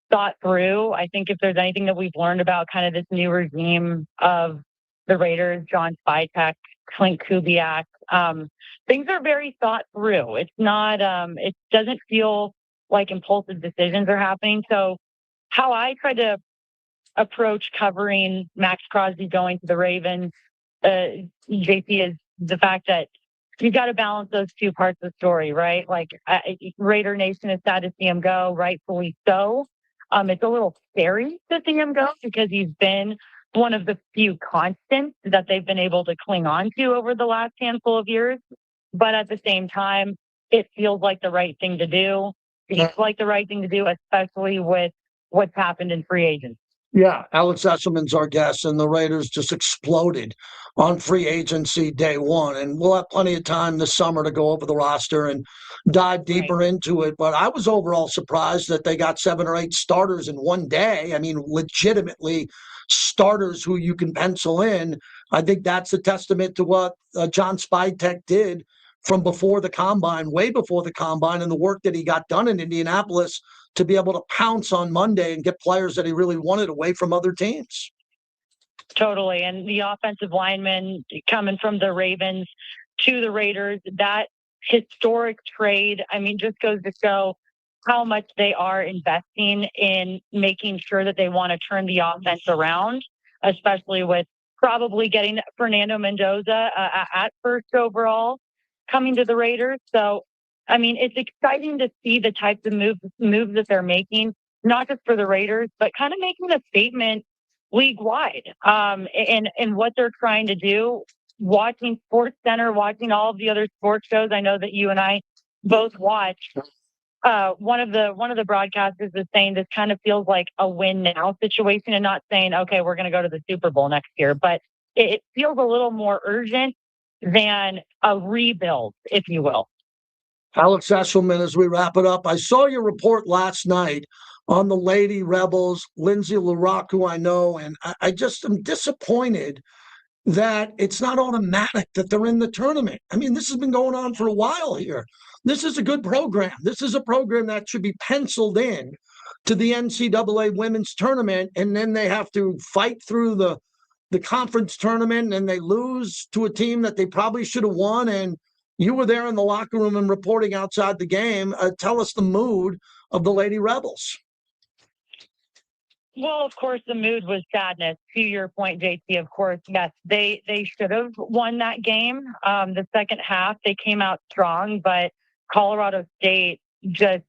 thought through. I think if there's anything that we've learned about kind of this new regime of the Raiders, John Spytek, Clint Kubiak, things are very thought through. It's not, it doesn't feel like impulsive decisions are happening. So how I try to approach covering Max Crosby going to the Ravens, JP, is the fact that you've got to balance those two parts of the story, right? Like Raider Nation is sad to see him go, rightfully so. It's a little scary to see him go because he's been one of the few constants that they've been able to cling on to over the last handful of years. But at the same time, it feels like the right thing to do. It's like the right thing to do, especially with what's happened in free agency. Yeah, Alex Esselman's our guest, and the Raiders just exploded on free agency day one. And we'll have plenty of time this summer to go over the roster and dive deeper into it. But I was overall surprised that they got 7 or 8 starters in one day. I mean, legitimately starters who you can pencil in. I think that's a testament to what John Spytek did from before the combine, way before the combine, and the work that he got done in Indianapolis to be able to pounce on Monday and get players that he really wanted away from other teams. Totally. And the offensive linemen coming from the Ravens to the Raiders, that historic trade, I mean, just goes to show how much they are investing in making sure that they want to turn the offense around, especially with probably getting Fernando Mendoza at first overall coming to the Raiders. So, I mean, it's exciting to see the types of moves that they're making, not just for the Raiders, but kind of making a statement league-wide and what they're trying to do. Watching SportsCenter, watching all of the other sports shows, I know that you and I both watch. One of the broadcasters is saying this kind of feels like a win now situation, and not saying, okay, we're going to go to the Super Bowl next year, but it feels a little more urgent than a rebuild, if you will. Alex Eshelman, as we wrap it up, I saw your report last night on the Lady Rebels, Lindsay LaRock, who I know, and I just am disappointed that it's not automatic that they're in the tournament. I mean, this has been going on for a while here. This is a good program. This is a program that should be penciled in to the NCAA women's tournament, and then they have to fight through the conference tournament, and they lose to a team that they probably should have won. And you were there in the locker room and reporting outside the game. Tell us the mood of the Lady Rebels. Well, of course, the mood was sadness. To your point, JT, of course, yes, they should have won that game. The second half, they came out strong, but Colorado State just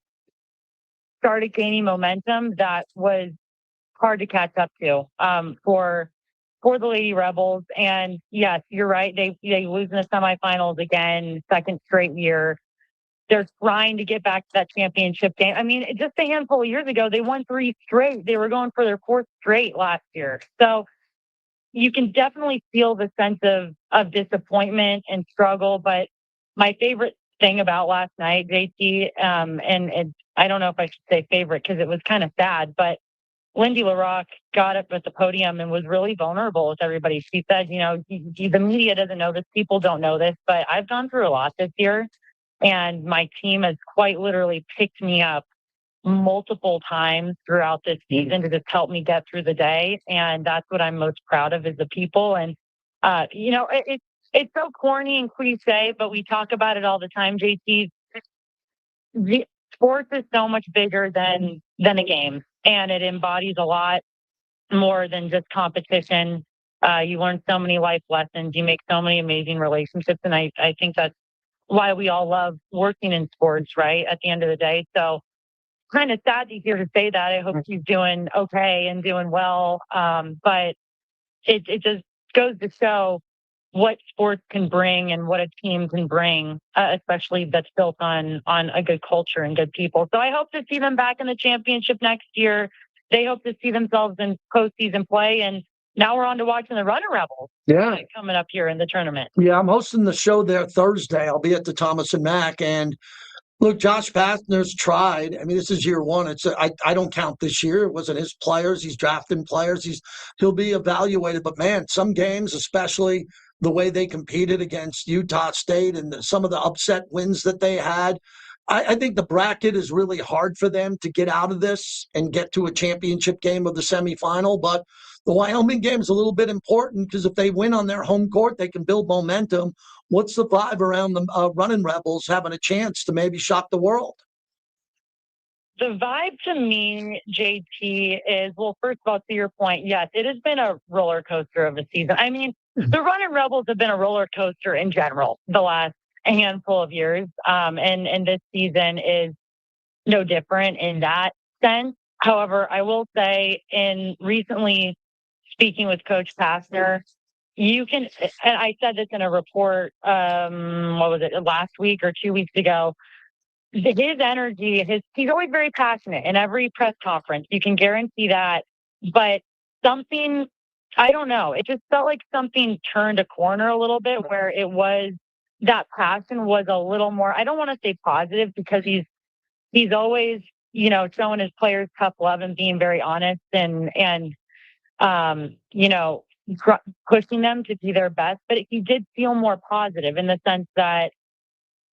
started gaining momentum that was hard to catch up to for the Lady Rebels. And yes, you're right. They lose in the semifinals again, second straight year. They're trying to get back to that championship game. I mean, just a handful of years ago, they won 3 straight. They were going for their 4th straight last year. So you can definitely feel the sense of disappointment and struggle. But my favorite thing about last night, JT, and I don't know if I should say favorite because it was kind of sad, but Lindsay LaRock got up at the podium and was really vulnerable with everybody. She said, you know, the media doesn't know this, people don't know this, but I've gone through a lot this year. And my team has quite literally picked me up multiple times throughout this season to just help me get through the day. And that's what I'm most proud of is the people. And, it's so corny and cliche, but we talk about it all the time, JT. Sports is so much bigger than a game, and it embodies a lot more than just competition. You learn so many life lessons. You make so many amazing relationships, and I think that's why we all love working in sports, right? At the end of the day, so kind of sad to hear to say that. I hope she's doing okay and doing well, but it just goes to show what sports can bring and what a team can bring, especially that's built on a good culture and good people. So I hope to see them back in the championship next year. They hope to see themselves in postseason play. And now we're on to watching the Runner Rebels coming up here in the tournament. Yeah, I'm hosting the show there Thursday. I'll be at the Thomas and Mack. And look, Josh Pastner's tried. I mean, this is year one. I don't count this year. It wasn't his players. He's drafting players. He'll be evaluated. But man, some games, especially the way they competed against Utah State and some of the upset wins that they had, I think the bracket is really hard for them to get out of this and get to a championship game of the semifinal. But the Wyoming game is a little bit important because if they win on their home court, they can build momentum. What's the vibe around the Running Rebels having a chance to maybe shock the world? The vibe to me, JT, is, well, first of all, to your point, yes, it has been a roller coaster of a season. I mean, the Running Rebels have been a roller coaster in general the last handful of years. And this season is no different in that sense. However, I will say in recently speaking with Coach Pastner, you can, and I said this in a report, what was it, last week or 2 weeks ago, his energy, he's always very passionate in every press conference. You can guarantee that. But something, I don't know, it just felt like something turned a corner a little bit where it was, that passion was a little more, I don't want to say positive because he's always, showing his players tough love and being very honest and pushing them to be their best. But he did feel more positive in the sense that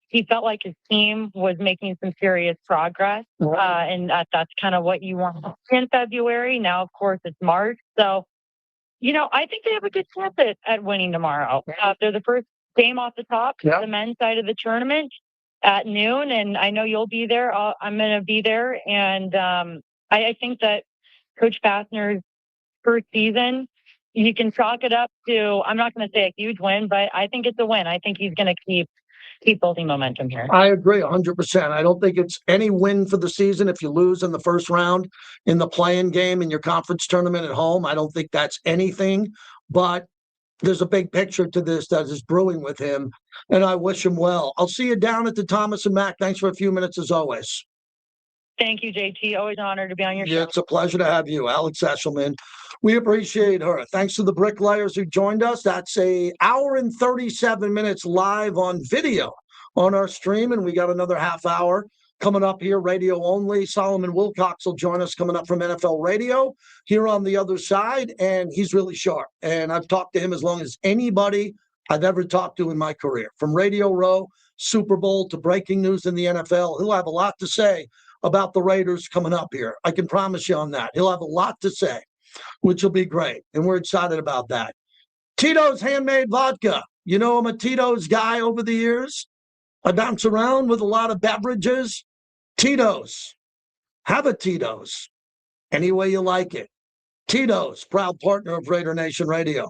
he felt like his team was making some serious progress. And that's kind of what you want in February. Now, of course, it's March. So, I think they have a good chance at winning tomorrow. They're the first game off the top, the men's side of the tournament at noon. And I know you'll be there. I'm going to be there. And I think that Coach Pastner's first season, you can chalk it up to, I'm not going to say a huge win, but I think it's a win. I think he's going to keep building momentum here. I agree 100%. I don't think it's any win for the season if you lose in the first round in the play-in game in your conference tournament at home. I don't think that's anything, but there's a big picture to this that is brewing with him, and I wish him well. I'll see you down at the Thomas and Mack. Thanks for a few minutes as always. Thank you, JT. Always an honor to be on your show. Yeah, it's a pleasure to have you, Alex Eshelman. We appreciate her. Thanks to the bricklayers who joined us. That's an hour and 37 minutes live on video on our stream, and we got another half hour coming up here, radio only. Solomon Wilcox will join us coming up from NFL Radio here on the other side, and he's really sharp. And I've talked to him as long as anybody I've ever talked to in my career. From Radio Row, Super Bowl, to breaking news in the NFL, he'll have a lot to say about the Raiders coming up here. I can promise you on that. He'll have a lot to say, which will be great, and we're excited about that. Tito's Handmade Vodka. You know I'm a Tito's guy over the years. I bounce around with a lot of beverages. Tito's. Have a Tito's. Any way you like it. Tito's, proud partner of Raider Nation Radio.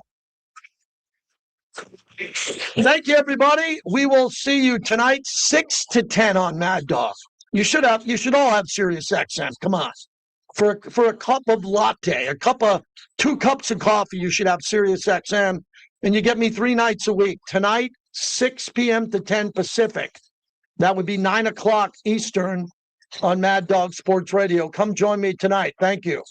Thank you, everybody. We will see you tonight, 6 to 10 on Mad Dog. You should all have Sirius XM. Come on. For a cup of latte, 2 cups of coffee, you should have Sirius XM. And you get me 3 nights a week. Tonight, 6 p.m. to 10 Pacific. That would be 9 o'clock Eastern on Mad Dog Sports Radio. Come join me tonight. Thank you.